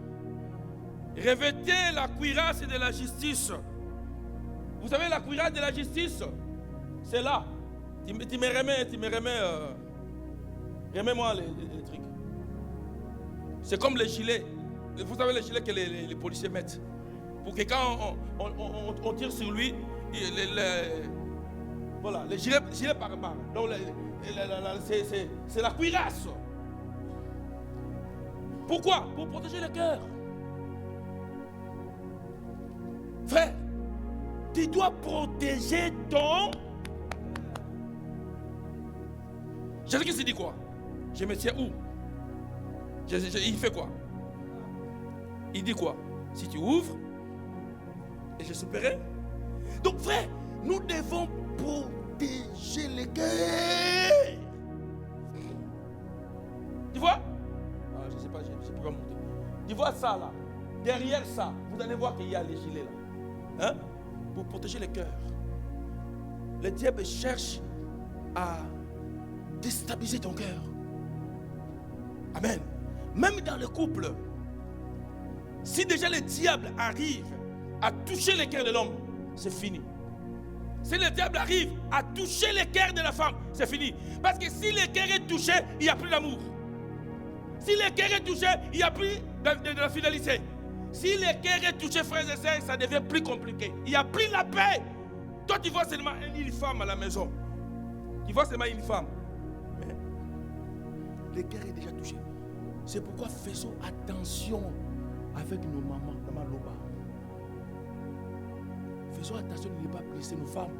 Revêtez la cuirasse de la justice. Vous savez, la cuirasse de la justice, c'est là. Tu me remets, remets-moi les trucs. C'est comme les gilets. Vous savez les gilets que les policiers mettent. Pour que quand on tire sur lui, voilà, les gilets par balle. Donc c'est la cuirasse. Pourquoi? Pour protéger le cœur. Frère, tu dois protéger ton... Jésus-Christ dit quoi? Je me tiens où? Il fait quoi? Il dit quoi? Si tu ouvres, et je souperai. Donc frère, nous devons protéger le cœur. Tu vois? Je ne sais pas, je ne peux pas monter. Tu vois ça là? Derrière ça, vous allez voir qu'il y a les gilets là. Hein? Pour protéger le cœur. Le diable cherche à déstabiliser ton cœur. Amen. Même dans le couple, si déjà le diable arrive à toucher le cœur de l'homme, c'est fini. Si le diable arrive à toucher le cœur de la femme, c'est fini. Parce que si le cœur est touché, il n'y a plus d'amour. Si le cœur est touché, il n'y a plus de la fidélité. Si le cœur est touché, frères et sœurs, ça devient plus compliqué. Il n'y a plus la paix. Toi, tu vois seulement une femme à la maison. Tu vois seulement une femme. Mais le cœur est déjà touché. C'est pourquoi faisons attention avec nos mamans, maman Loba. Faisons attention de ne pas blesser nos femmes.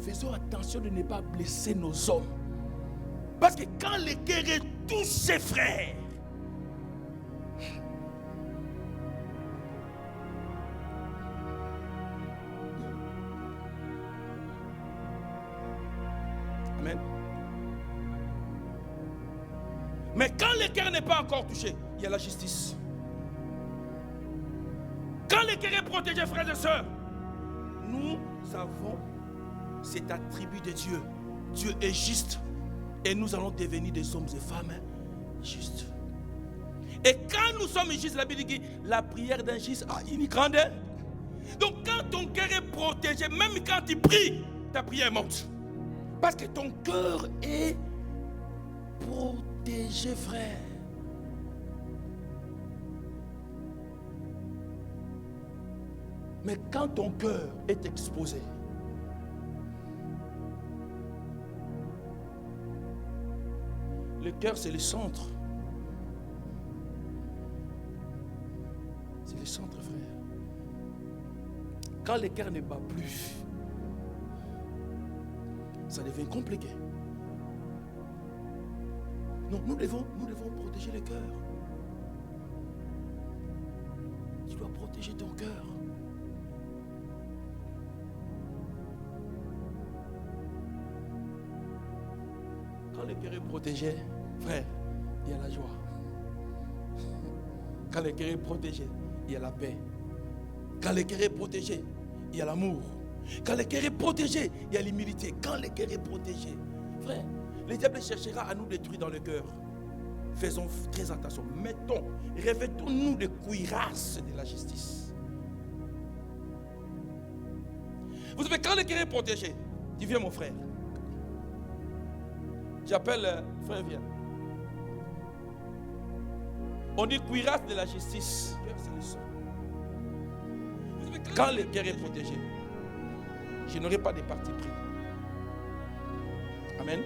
Faisons attention de ne pas blesser nos hommes. Parce que quand le cœur est touché, frère, amen. Mais quand le cœur n'est pas encore touché, il y a la justice. Quand le cœur est protégé, frères et sœurs, nous avons cet attribut de Dieu. Dieu est juste. Et nous allons devenir des hommes et femmes justes. Et quand nous sommes justes, la Bible dit que la prière d'un juste a une grande. Donc quand ton cœur est protégé, même quand tu pries, ta prière monte. Parce que ton cœur est protégé, frère. Mais quand ton cœur est exposé, le cœur, c'est le centre. C'est le centre, frère. Quand le cœur ne bat plus, ça devient compliqué. Donc nous devons protéger le cœur. Tu dois protéger ton cœur. Quand le cœur est protégé, frère, il y a la joie. Quand le cœur est protégé, il y a la paix. Quand le cœur est protégé, il y a l'amour. Quand le cœur est protégé, il y a l'humilité. Quand le cœur est protégé, frère, le diable cherchera à nous détruire dans le cœur. Faisons très attention. Revêtons-nous de cuirasses de la justice. Vous savez, quand le cœur est protégé, tu viens mon frère. J'appelle frère, viens. On dit cuirasse de la justice. Quand le cœur est protégé, je n'aurai pas de parti pris. Amen.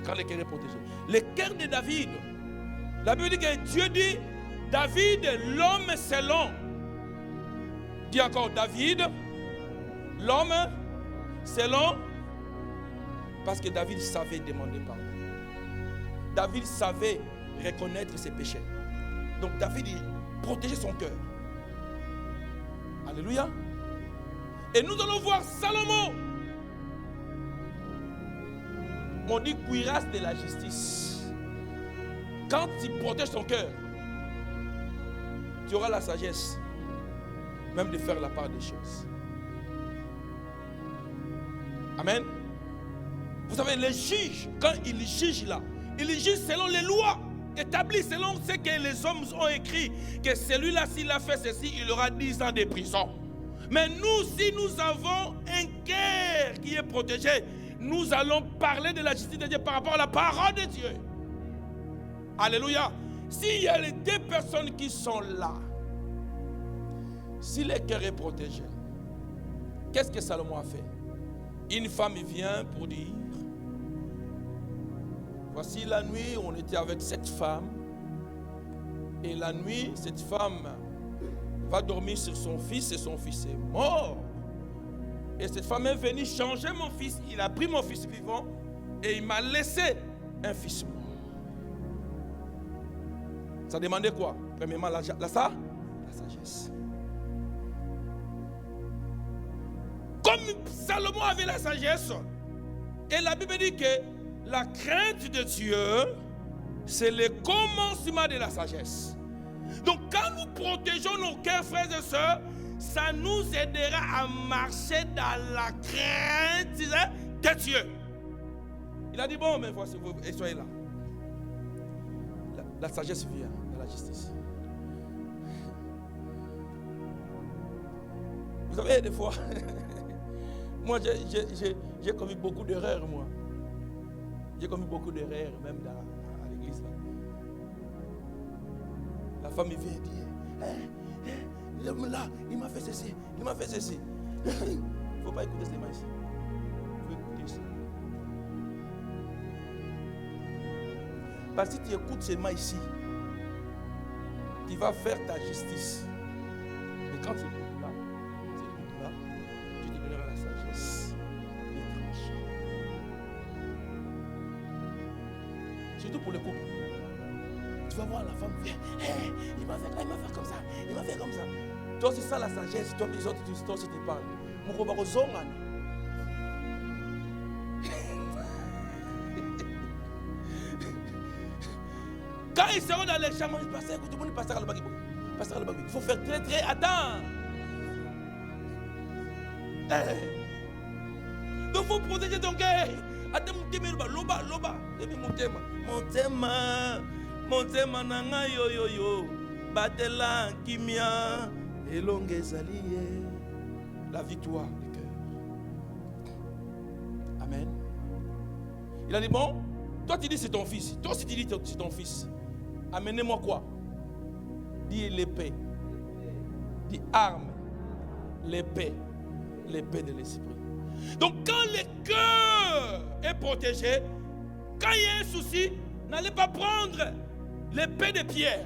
Quand le cœur est protégé. Le cœur de David, la Bible dit que Dieu dit, David, l'homme selon. Dis encore, David, l'homme selon. Parce que David savait demander pardon. David savait reconnaître ses péchés. Donc David protégeait son cœur. Alléluia. Et nous allons voir Salomon. On dit cuirasse de la justice. Quand tu protèges ton cœur, tu auras la sagesse même de faire la part des choses. Amen. Vous savez, les juges, quand ils jugent là, ils jugent selon les lois établies, selon ce que les hommes ont écrit, que celui-là, s'il a fait ceci, il aura 10 ans de prison. Mais nous, si nous avons un cœur qui est protégé, nous allons parler de la justice de Dieu par rapport à la parole de Dieu. Alléluia. S'il y a les deux personnes qui sont là, si le cœur est protégé, qu'est-ce que Salomon a fait? Une femme vient pour dire, voici la nuit, on était avec cette femme, et la nuit, cette femme va dormir sur son fils, et son fils est mort. Et cette femme est venue changer mon fils. Il a pris mon fils vivant, et il m'a laissé un fils mort. Ça demandait quoi? Premièrement, la sagesse. Comme Salomon avait la sagesse, et la Bible dit que la crainte de Dieu, c'est le commencement de la sagesse. Donc quand nous protégeons nos cœurs, frères et sœurs, ça nous aidera à marcher dans la crainte de Dieu. Il a dit, bon, mais voici, vous soyez là. La sagesse vient de la justice. Vous savez, des fois, moi j'ai commis beaucoup d'erreurs, moi. J'ai commis beaucoup d'erreurs, même à l'église. La femme vient dire, l'homme là, il m'a fait ceci, il m'a fait ceci. Il ne faut pas écouter ces mains ici. Il faut écouter ici. Parce que si tu écoutes ces mains ici, tu vas faire ta justice. Mais quand tu écoutes là, tu te donneras la sagesse de trancher. Surtout pour le couple. Tu vas voir la femme vient, hey, il m'a fait comme ça, il m'a fait comme ça. Toi, c'est ça la sagesse, toi, les autres, toi aussi tu parles. Quand ils seront dans les chambres, ils passent, tout le monde passe à la bague. Il faut faire très très attention. Donc il faut protéger ton cœur. Loba. Montema nanga yo batela kimia elonge zalié. La victoire du cœur. Amen. Il a dit, bon, toi tu dis c'est ton fils. Toi aussi tu dis c'est ton fils. Amenez-moi quoi? Dis l'épée. Dis arme. L'épée de l'esprit. Donc quand le cœur est protégé, quand il y a un souci, n'allez pas prendre l'épée de pierre.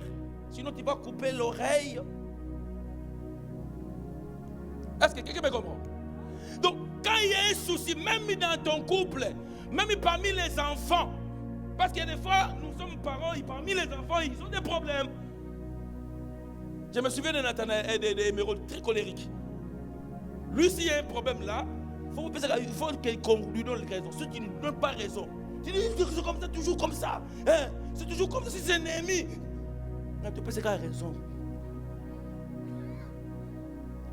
Sinon tu vas couper l'oreille. Est-ce que quelqu'un me comprend? Donc quand il y a un souci, même dans ton couple, même parmi les enfants, parce que des fois nous sommes parents, et parmi les enfants ils ont des problèmes. Je me souviens de Nathanaël et d'Émeraude très colérique. Lui s'il y a un problème là, il faut qu'on lui donne raison. Ceux qui ne donnent pas raison, tu dis c'est comme ça, toujours comme ça. Hein? C'est toujours comme ça, c'est un ennemi. Mais tu penses qu'il a raison.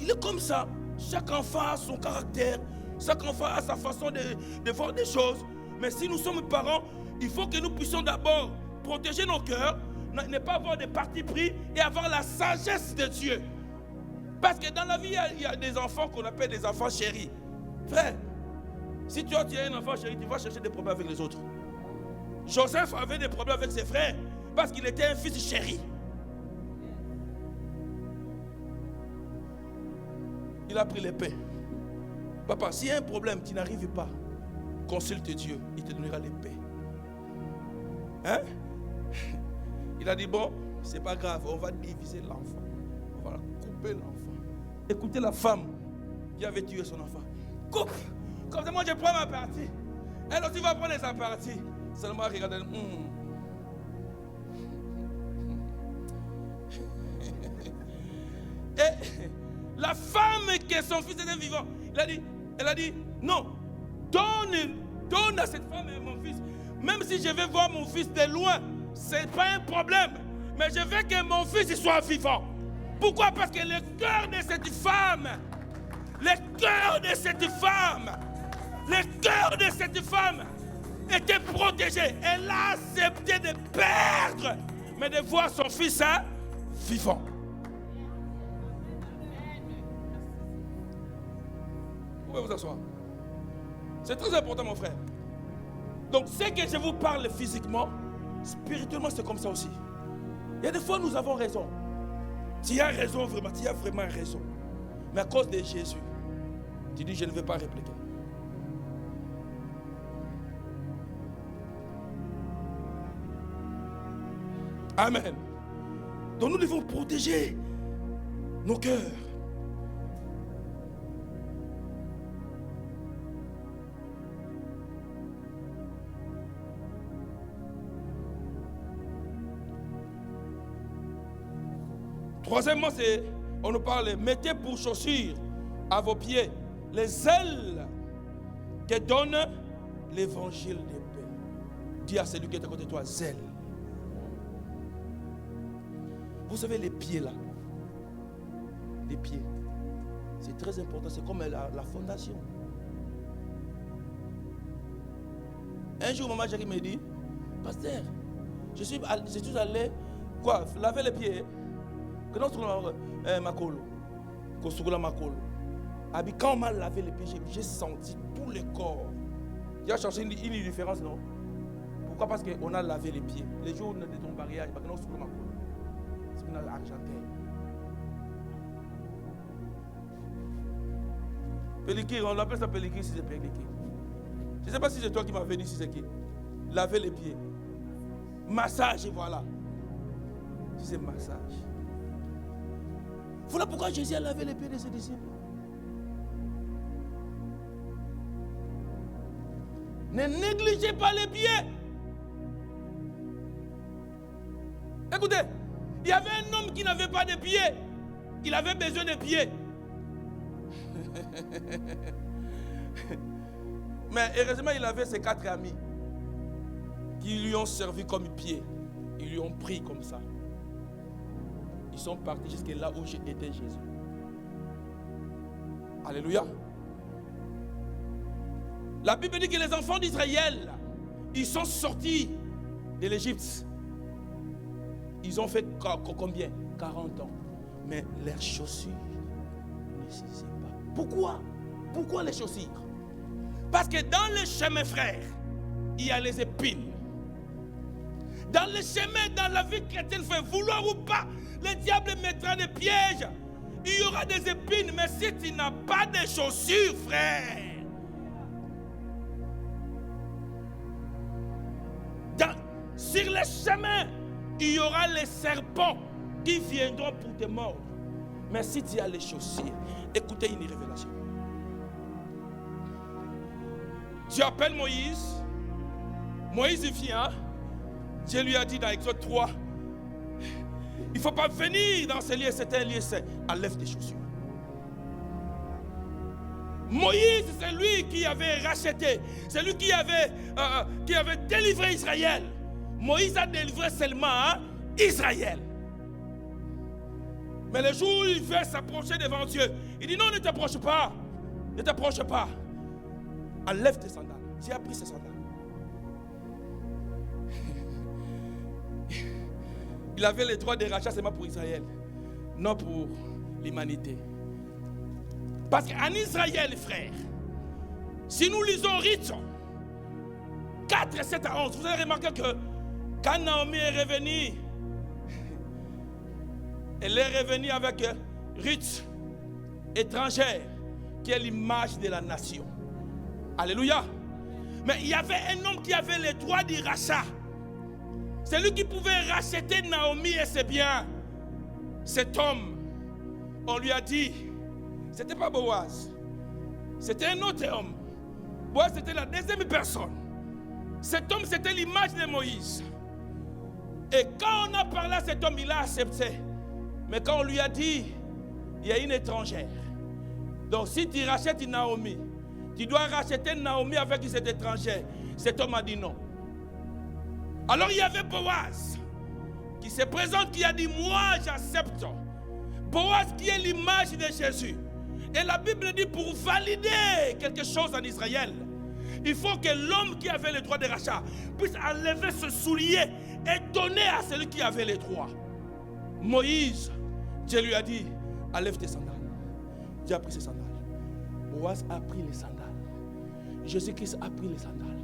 Il est comme ça. Chaque enfant a son caractère. Chaque enfant a sa façon de voir des choses. Mais si nous sommes parents, il faut que nous puissions d'abord protéger nos cœurs, ne pas avoir des partis pris et avoir la sagesse de Dieu. Parce que dans la vie, il y a des enfants qu'on appelle des enfants chéris. Frère, si tu as un enfant chéri, tu vas chercher des problèmes avec les autres. Joseph avait des problèmes avec ses frères parce qu'il était un fils chéri. Il a pris l'épée. Papa, s'il y a un problème, tu n'arrives pas, consulte Dieu, il te donnera l'épée. Hein? Il a dit, bon, c'est pas grave, on va diviser l'enfant. On va couper l'enfant. Écoutez la femme qui avait tué son enfant. Coupe! Comme ça, moi je prends ma partie. Elle aussi va prendre sa partie. Seulement regardez. Et la femme que son fils était vivant, elle a dit, non, donne à cette femme et mon fils. Même si je vais voir mon fils de loin, ce n'est pas un problème. Mais je veux que mon fils soit vivant. Pourquoi? Parce que le cœur de cette femme, était protégé. Elle a accepté de perdre, mais de voir son fils vivant. Vous pouvez vous asseoir. C'est très important, mon frère. Donc, ce que je vous parle physiquement, spirituellement, c'est comme ça aussi. Il y a des fois, nous avons raison. Tu as raison, vraiment, tu as vraiment raison. Mais à cause de Jésus, tu dis, je ne vais pas répliquer. Amen. Donc, nous devons protéger nos cœurs. Troisièmement, on nous parle, mettez pour chaussures à vos pieds les ailes que donne l'évangile de paix. Dis à celui qui est à côté de toi, zèle. Vous savez les pieds là, les pieds, c'est très important, c'est comme la fondation. Un jour, maman Jackie me dit, pasteur, je suis allé, laver les pieds. Que nous trouvons Makolo, quand on m'a lavé les pieds, j'ai senti tout le corps. Il y a changé une différence, non? Pourquoi? Parce qu'on a lavé les pieds. Les jours de ton mariage, parce que nous trouvons Makolo. C'est qu'on a argenté. Pellicule, on l'appelle ça pellicule si c'est pellicule. Je ne sais pas si c'est toi qui m'avais dit si c'est qui. Laver les pieds. Massage, voilà. Si c'est massage. Voilà pourquoi Jésus a lavé les pieds de ses disciples. Ne négligez pas les pieds. Écoutez, il y avait un homme qui n'avait pas de pieds. Il avait besoin de pieds. Mais heureusement, il avait ses 4 amis qui lui ont servi comme pieds. Ils lui ont pris comme ça. Ils sont partis jusqu'à là où était Jésus. Alléluia. La Bible dit que les enfants d'Israël, ils sont sortis de l'Égypte. Ils ont fait combien? 40 ans. Mais leurs chaussures ne cessaient pas. Pourquoi? Pourquoi les chaussures? Parce que dans le chemin, frère, il y a les épines. Dans le chemin, dans la vie chrétienne, frère, vouloir ou pas, le diable mettra des pièges. Il y aura des épines, mais si tu n'as pas de chaussures, frère, sur le chemin, il y aura les serpents qui viendront pour te mordre. Mais si tu as les chaussures, écoutez une révélation. Dieu appelle Moïse. Moïse vient. Dieu lui a dit dans Exode 3, il ne faut pas venir dans ce lieu, c'est un lieu saint. Enlève tes chaussures. Moïse, c'est lui qui avait racheté, c'est lui qui avait délivré Israël. Moïse a délivré seulement Israël. Mais le jour où il veut s'approcher devant Dieu, il dit non, ne t'approche pas. Ne t'approche pas. Enlève tes sandales. J'ai appris ses sandales. Il avait les droits de rachat seulement pour Israël, non pour l'humanité. Parce qu'en Israël, frère, si nous lisons Ruth 4, 7 à 11, vous avez remarqué que quand Naomi est revenue, elle est revenue avec Ruth, étrangère, qui est l'image de la nation. Alléluia. Mais il y avait un homme qui avait le droit du rachat. C'est lui qui pouvait racheter Naomi et ses biens. Cet homme, on lui a dit, c'était pas Boaz, c'était un autre homme. Boaz, c'était la deuxième personne. Cet homme, c'était l'image de Moïse. Et quand on a parlé à cet homme, il a accepté. Mais quand on lui a dit, il y a une étrangère. Donc si tu rachètes Naomi, tu dois racheter Naomi avec cette étrangère. Cet homme a dit non. Alors il y avait Boaz qui se présente, qui a dit moi j'accepte. Boaz qui est l'image de Jésus. Et la Bible dit pour valider quelque chose en Israël, il faut que l'homme qui avait le droit de rachat puisse enlever ce soulier et donner à celui qui avait les droits. Moïse, Dieu lui a dit enlève tes sandales. Dieu a pris ses sandales. Boaz a pris les sandales. Jésus-Christ a pris les sandales.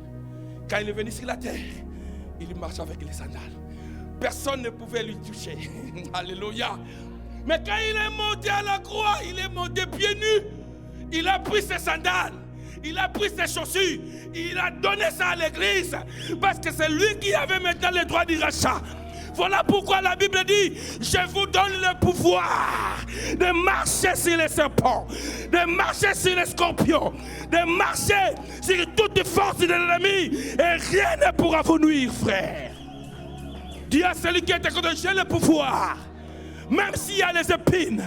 Quand il est venu sur la terre, il marchait avec les sandales. Personne ne pouvait lui toucher. Alléluia. Mais quand il est monté à la croix, il est monté pieds nus. Il a pris ses sandales. Il a pris ses chaussures. Il a donné ça à l'église. Parce que c'est lui qui avait maintenant le droit du rachat. Voilà pourquoi la Bible dit, je vous donne le pouvoir de marcher sur les serpents, de marcher sur les scorpions, de marcher sur toute force de l'ennemi, et rien ne pourra vous nuire, frère. Dis à celui qui est à côté, j'ai le pouvoir. Même s'il y a les épines,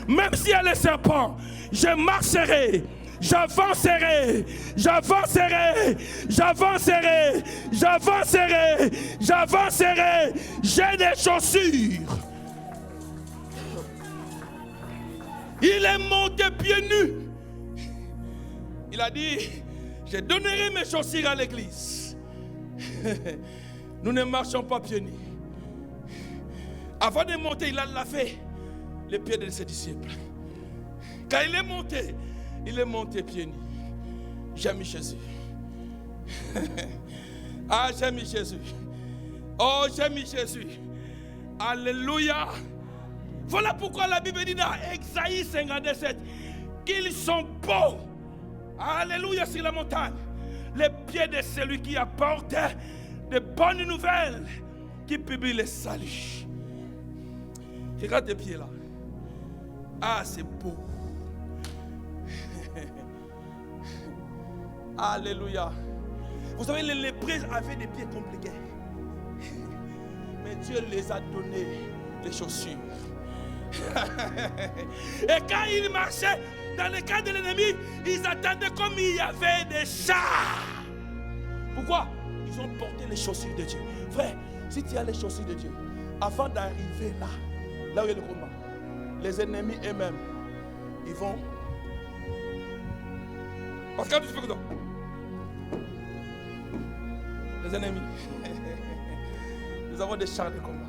même s'il y a les serpents, je marcherai. J'avancerai, j'avancerai, j'avancerai, j'avancerai, j'avancerai. J'ai des chaussures. Il est monté pieds nus. Il a dit, je donnerai mes chaussures à l'église. Nous ne marchons pas pieds nus. Avant de monter, il a lavé les pieds de ses disciples. Quand il est monté pieds nus. J'aime Jésus. Ah, j'aime Jésus. Oh, j'aime Jésus. Alléluia. Voilà pourquoi la Bible dit dans Exaïe 57 qu'ils sont beaux. Alléluia, sur la montagne. Les pieds de celui qui apporte de bonnes nouvelles, qui publie le salut. Regarde tes pieds là. Ah, c'est beau. Alléluia. Vous savez, les lépreux avaient des pieds compliqués. Mais Dieu les a donné les chaussures. Et quand ils marchaient dans le camp de l'ennemi, ils attendaient comme il y avait des chars. Pourquoi? Ils ont porté les chaussures de Dieu. Frère, si tu as les chaussures de Dieu, avant d'arriver là où il y a le combat, les ennemis eux-mêmes, ils vont. Parce que quand tu fais comme ça, les ennemis, nous avons des chars de combat.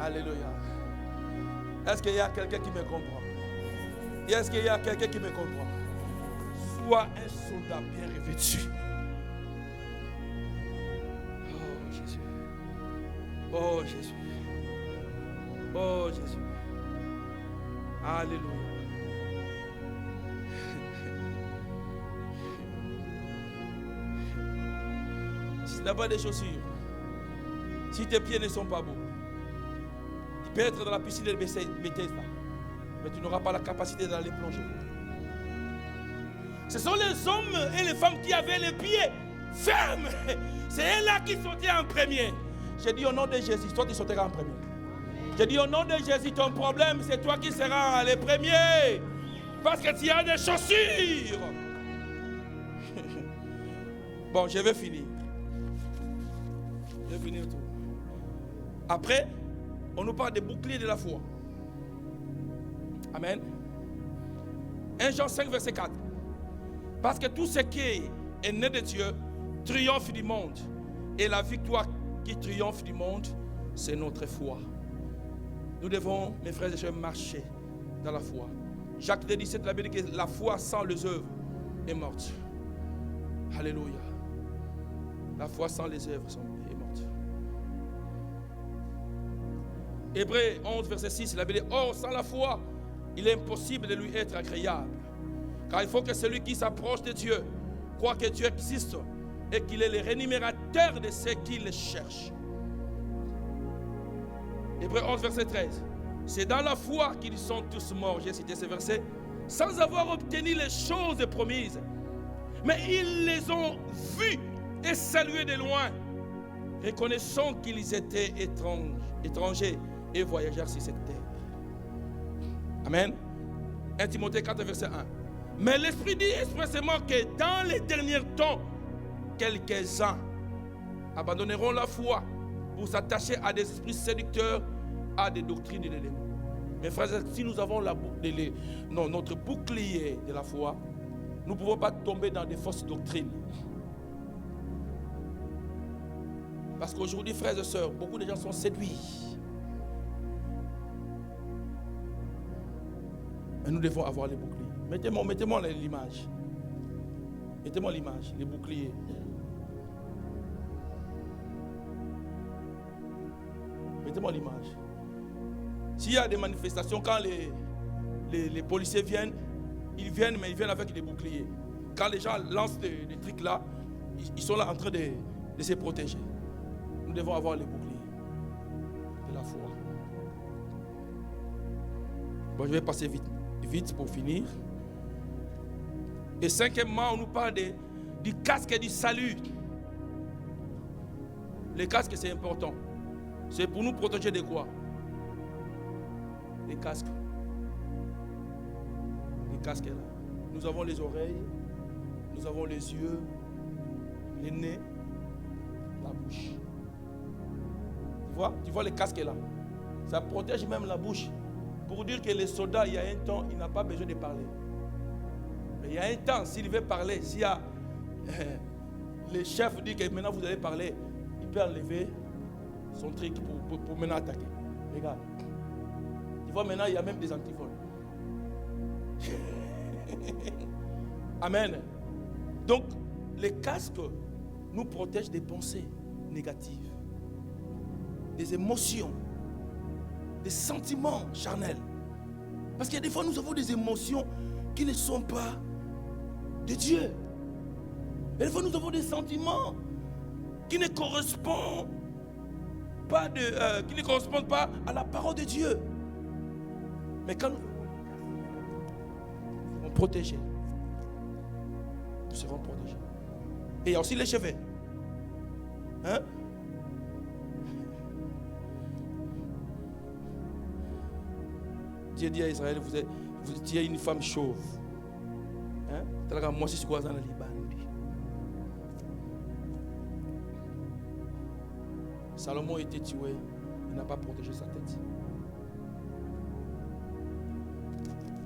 Alléluia. Est-ce qu'il y a quelqu'un qui me comprend? Est-ce qu'il y a quelqu'un qui me comprend? Sois un soldat bien revêtu. Oh Jésus. Oh Jésus. Oh Jésus. Alléluia. Si tu n'as pas de chaussures, si tes pieds ne sont pas beaux, tu peux être dans la piscine de Bethesda, mais tu n'auras pas la capacité d'aller plonger. Ce sont les hommes et les femmes qui avaient les pieds fermes. C'est eux-là qui sautaient en premier. J'ai dit au nom de Jésus, toi tu sauteras en premier. J'ai dit au nom de Jésus, ton problème c'est toi qui seras le premier. Parce que tu as des chaussures. Bon, je vais finir. Je vais finir tout. Après, on nous parle des boucliers de la foi. Amen. 1 Jean 5, verset 4. Parce que tout ce qui est né de Dieu triomphe du monde. Et la victoire qui triomphe du monde, c'est notre foi. Nous devons, mes frères et sœurs, marcher dans la foi. Jacques 2,17, la Bible dit que la foi sans les œuvres est morte. Alléluia. La foi sans les œuvres est morte. Hébreux 11, verset 6, la Bible dit, or, sans la foi, il est impossible de lui être agréable. Car il faut que celui qui s'approche de Dieu croit que Dieu existe et qu'il est le rémunérateur de ceux qui le cherchent. Hébreux 11, verset 13. C'est dans la foi qu'ils sont tous morts, j'ai cité ce verset, sans avoir obtenu les choses promises. Mais ils les ont vus et salués de loin, reconnaissant qu'ils étaient étrangers et voyageurs sur cette terre. Amen. 1 Timothée 4, verset 1. Mais l'Esprit dit expressément que dans les derniers temps, quelques-uns abandonneront la foi pour s'attacher à des esprits séducteurs, à des doctrines de démons. Mes frères, si nous avons notre bouclier de la foi, nous ne pouvons pas tomber dans des fausses doctrines. Parce qu'aujourd'hui, frères et sœurs, beaucoup de gens sont séduits. Et nous devons avoir les boucliers. Mettez-moi l'image. Mettez-moi l'image, les boucliers. Mettez-moi l'image. S'il y a des manifestations, quand les policiers viennent, ils viennent avec des boucliers. Quand les gens lancent des trucs là, ils sont là en train de se protéger. Nous devons avoir les boucliers de la foi. Bon, je vais passer vite pour finir. Et cinquièmement, on nous parle du casque et du salut. Les casques, c'est important. C'est pour nous protéger de quoi? Les casques. Les casques là. Nous avons les oreilles, nous avons les yeux, les nez, la bouche. Tu vois les casques là. Ça protège même la bouche. Pour dire que les soldats, il y a un temps, il n'a pas besoin de parler. Mais il y a un temps, s'il veut parler, s'il y a le chef dit que maintenant vous allez parler, il peut enlever son truc pour maintenant attaquer. Regarde. Tu vois, maintenant, il y a même des antivols. Amen. Donc, les casques nous protègent des pensées négatives, des émotions, des sentiments charnels. Parce qu'il y a des fois, nous avons des émotions qui ne sont pas de Dieu. Et des fois, nous avons des sentiments qui ne correspondent pas à la parole de Dieu. Mais quand nous serons protégés, nous serons protégés. Et il y a aussi les cheveux. Hein? Dieu dit à Israël, vous étiez une femme chauve. Hein? Moi, je suis dans le Liban. Salomon était tué, il n'a pas protégé sa tête.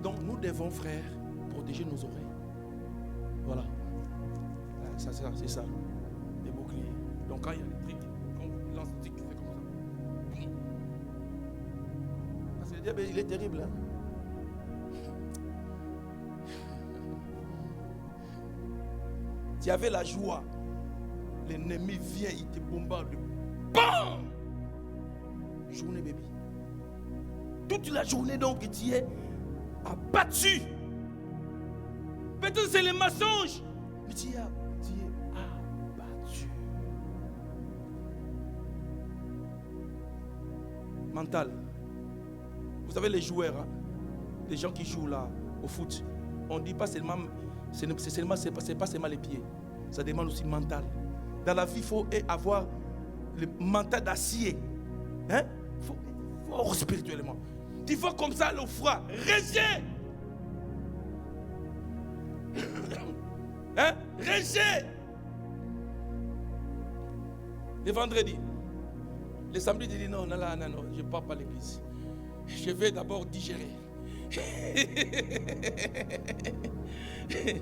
Donc nous devons, frères, protéger nos oreilles. Voilà. C'est ça. Les boucliers. Donc quand il y a des trucs, quand on lance des trucs, c'est comme ça. Parce que le diable, il est terrible. Hein? Tu avais la joie. L'ennemi vient, il te bombarde. BAM! Journée, bébé. Toute la journée, donc, tu es abattu. Peut-être c'est les mensonges, mais tu es abattu. Mental. Vous savez, les joueurs, hein, les gens qui jouent là au foot, on ne dit pas seulement, c'est pas seulement les pieds, ça demande aussi le mental. Dans la vie, il faut avoir le mental d'acier. Hein? Il faut fort spirituellement. Tu vois comme ça le froid. Rejet. Hein? Rejet. Le Le samedi, il dit non, je ne pars pas à l'église. Je vais d'abord digérer. Il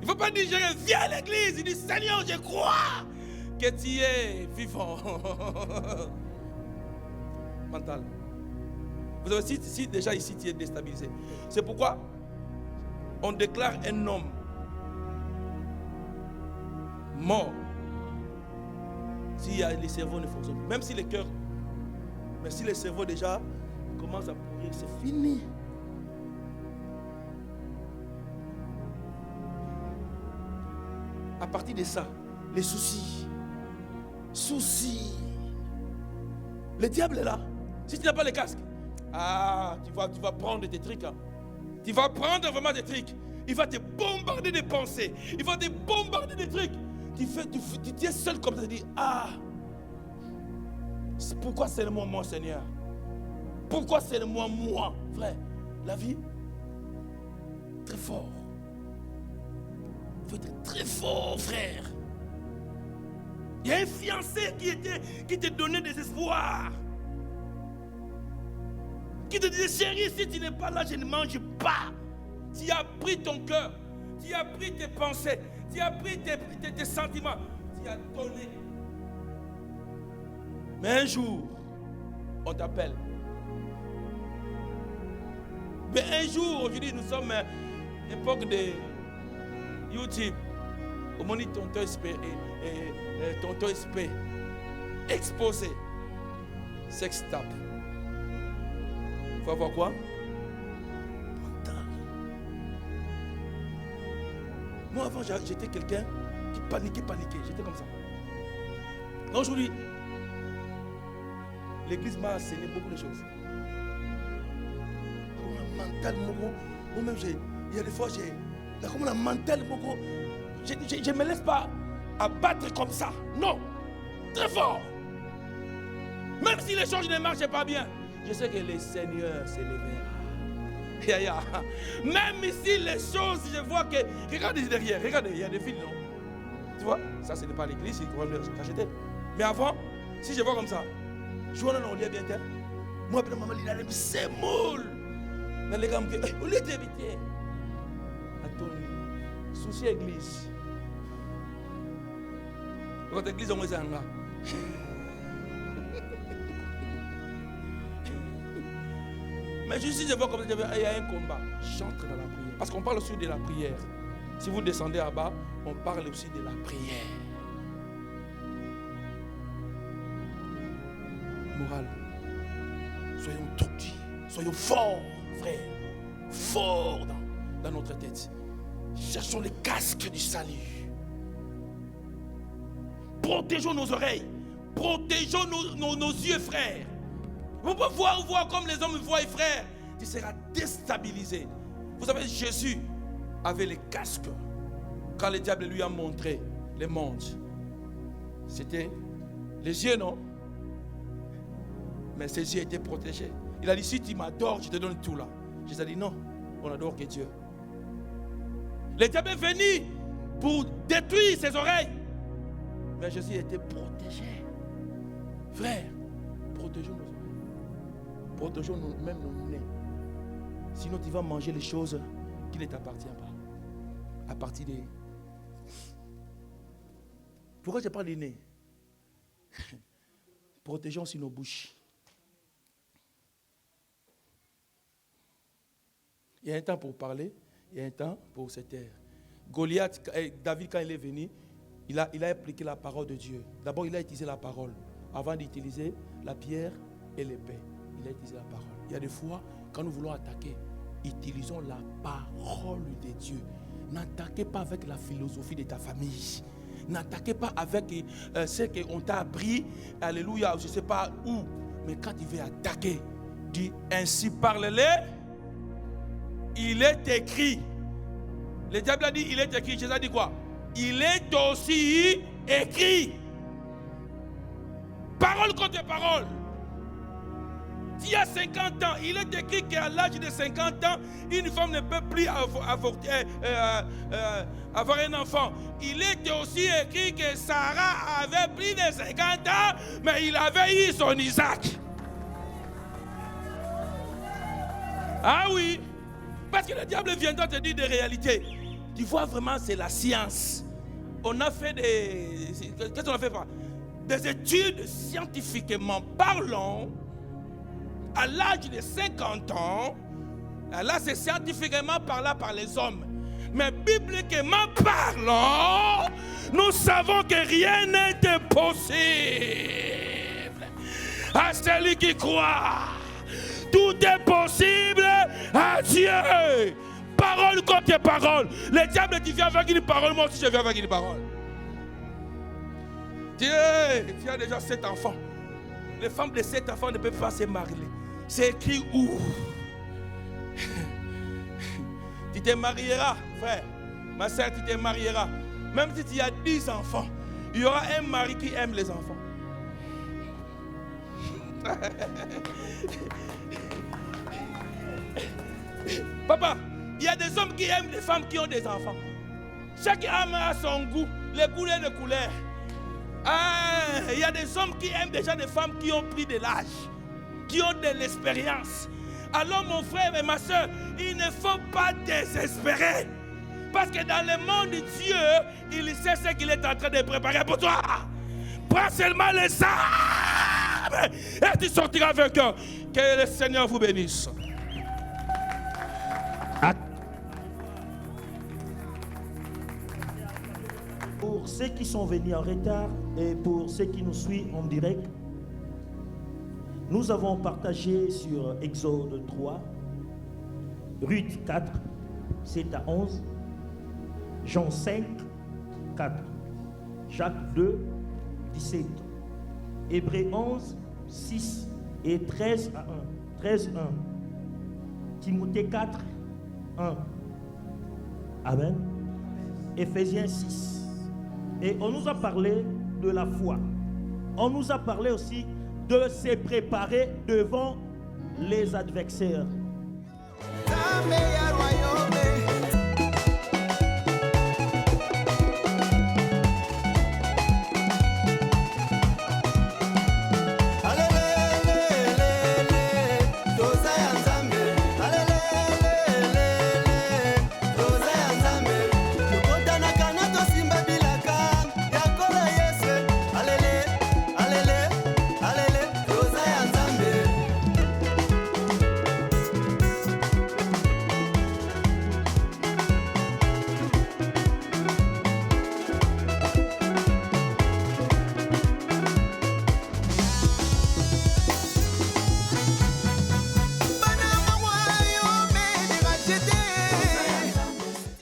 ne faut pas digérer. Viens à l'église. Il dit, Seigneur, je crois que tu es vivant. Mental. Vous avez si déjà ici tu es déstabilisé. C'est pourquoi on déclare un homme mort si les cerveaux ne fonctionnent pas. Même si les cœurs, mais si les cerveaux déjà commencent à pourrir, c'est fini. À partir de ça, les soucis. Le diable est là. Si tu n'as pas le casque, tu vas prendre des trucs. Hein. Tu vas prendre vraiment des trucs. Il va te bombarder de pensées. Il va te bombarder des trucs. Tu es seul comme ça. Tu dis, pourquoi seulement moi, Seigneur? Pourquoi seulement moi? Frère, la vie, très fort. Il faut être très fort, frère. Il y a un fiancé qui te donnait des espoirs. Qui te disait, chérie, si tu n'es pas là, je ne mange pas. Tu as pris ton cœur, tu as pris tes pensées, tu as pris tes sentiments, tu as donné. Mais un jour, on t'appelle. Mais un jour, aujourd'hui, nous sommes à l'époque de YouTube. Au moment où tonton SP exposé. Sex tape. Il faut avoir quoi? Mental. Moi avant j'étais quelqu'un qui paniquait. J'étais comme ça. Aujourd'hui, l'église m'a enseigné beaucoup de choses. Mental, moi-même, il y a des fois, comme un mental, je ne me laisse pas abattre comme ça. Non, très fort. Même si les choses ne marchent pas bien, je sais que le Seigneur s'élèvera. Même ici, les choses, je vois que... Regardez derrière, regardez, il y a des fils, non? Tu vois, ça, ce n'est pas l'église, il faut le cacheter. Mais avant, si je vois comme ça, je vois on lit bien terre. Moi, maman, il a les sémoules. Dans les gars, on lit d'éviter. Attends, souci église. Quand l'église, on va dire, mais juste si je vois comme ça, il y a un combat. J'entre dans la prière. Parce qu'on parle aussi de la prière. Si vous descendez à bas, on parle aussi de la prière. Morale. Soyons tourdis. Soyons forts, frère. Forts dans notre tête. Cherchons les casques du salut. Protégeons nos oreilles. Protégeons nos yeux, frères. Vous pouvez voir comme les hommes voient, frère. Tu seras déstabilisé. Vous savez, Jésus avait les casques. Quand le diable lui a montré les mondes, c'était les yeux, non? Mais ses yeux étaient protégés. Il a dit, si tu m'adores, je te donne tout là. Jésus a dit, non, on adore que Dieu. Le diable est venu pour détruire ses oreilles. Mais Jésus était protégé. Frère, protégeons nos oreilles. Protégeons même nos nez. Sinon, tu vas manger les choses qui ne t'appartiennent pas. À partir des... Pourquoi je parle des nez? Protégeons aussi nos bouches. Il y a un temps pour parler, il y a un temps pour se taire. Goliath, David, quand il est venu, il a appliqué la parole de Dieu. D'abord, il a utilisé la parole avant d'utiliser la pierre et l'épée. Il a utilisé la parole. Il y a des fois, quand nous voulons attaquer, utilisons la parole de Dieu. N'attaquez pas avec la philosophie de ta famille. N'attaquez pas avec ce qu'on t'a appris, alléluia, je ne sais pas où. Mais quand tu veux attaquer, dis ainsi parle-les. Il est écrit. Le diable a dit il est écrit. Jésus a dit quoi? Il est aussi écrit. Parole contre parole. Tu as 50 ans. Il est écrit qu'à l'âge de 50 ans, une femme ne peut plus avoir un enfant. Il était aussi écrit que Sarah avait plus de 50 ans, mais il avait eu son Isaac. Ah oui, parce que le diable viendra te dire des réalités. Tu vois vraiment, c'est la science. On a fait qu'est-ce qu'on a fait? Des études scientifiquement parlant. À l'âge de 50 ans, là c'est scientifiquement parlant par les hommes. Mais bibliquement parlant, nous savons que rien n'est impossible à celui qui croit. Tout est possible à Dieu. Parole contre parole. Le diable, tu viens avec une parole, moi aussi je viens avec une parole. Tu as déjà 7 enfants. Les femmes de 7 enfants ne peuvent pas se marier. C'est écrit où? Tu te marieras, frère. Ma soeur, tu te marieras. Même si tu as 10 enfants, il y aura un mari qui aime les enfants. Papa, il y a des hommes qui aiment des femmes qui ont des enfants. Chaque âme a son goût, les couleurs de couleurs. Il y a des hommes qui aiment déjà des femmes qui ont pris de l'âge, qui ont de l'expérience. Alors mon frère et ma soeur, il ne faut pas désespérer. Parce que dans le monde de Dieu, il sait ce qu'il est en train de préparer pour toi. Prends seulement les armes et tu sortiras vainqueur. Que le Seigneur vous bénisse. Pour ceux qui sont venus en retard et pour ceux qui nous suivent en direct, nous avons partagé sur Exode 3, Ruth 4, 7 à 11, Jean 5, 4, Jacques 2, 17, Hébreux 11, 6 et 13 à 1, 13, 1, Timothée 4, 1, Amen, Éphésiens 6. Et on nous a parlé de la foi. On nous a parlé aussi de se préparer devant les adversaires. La meilleure royaume.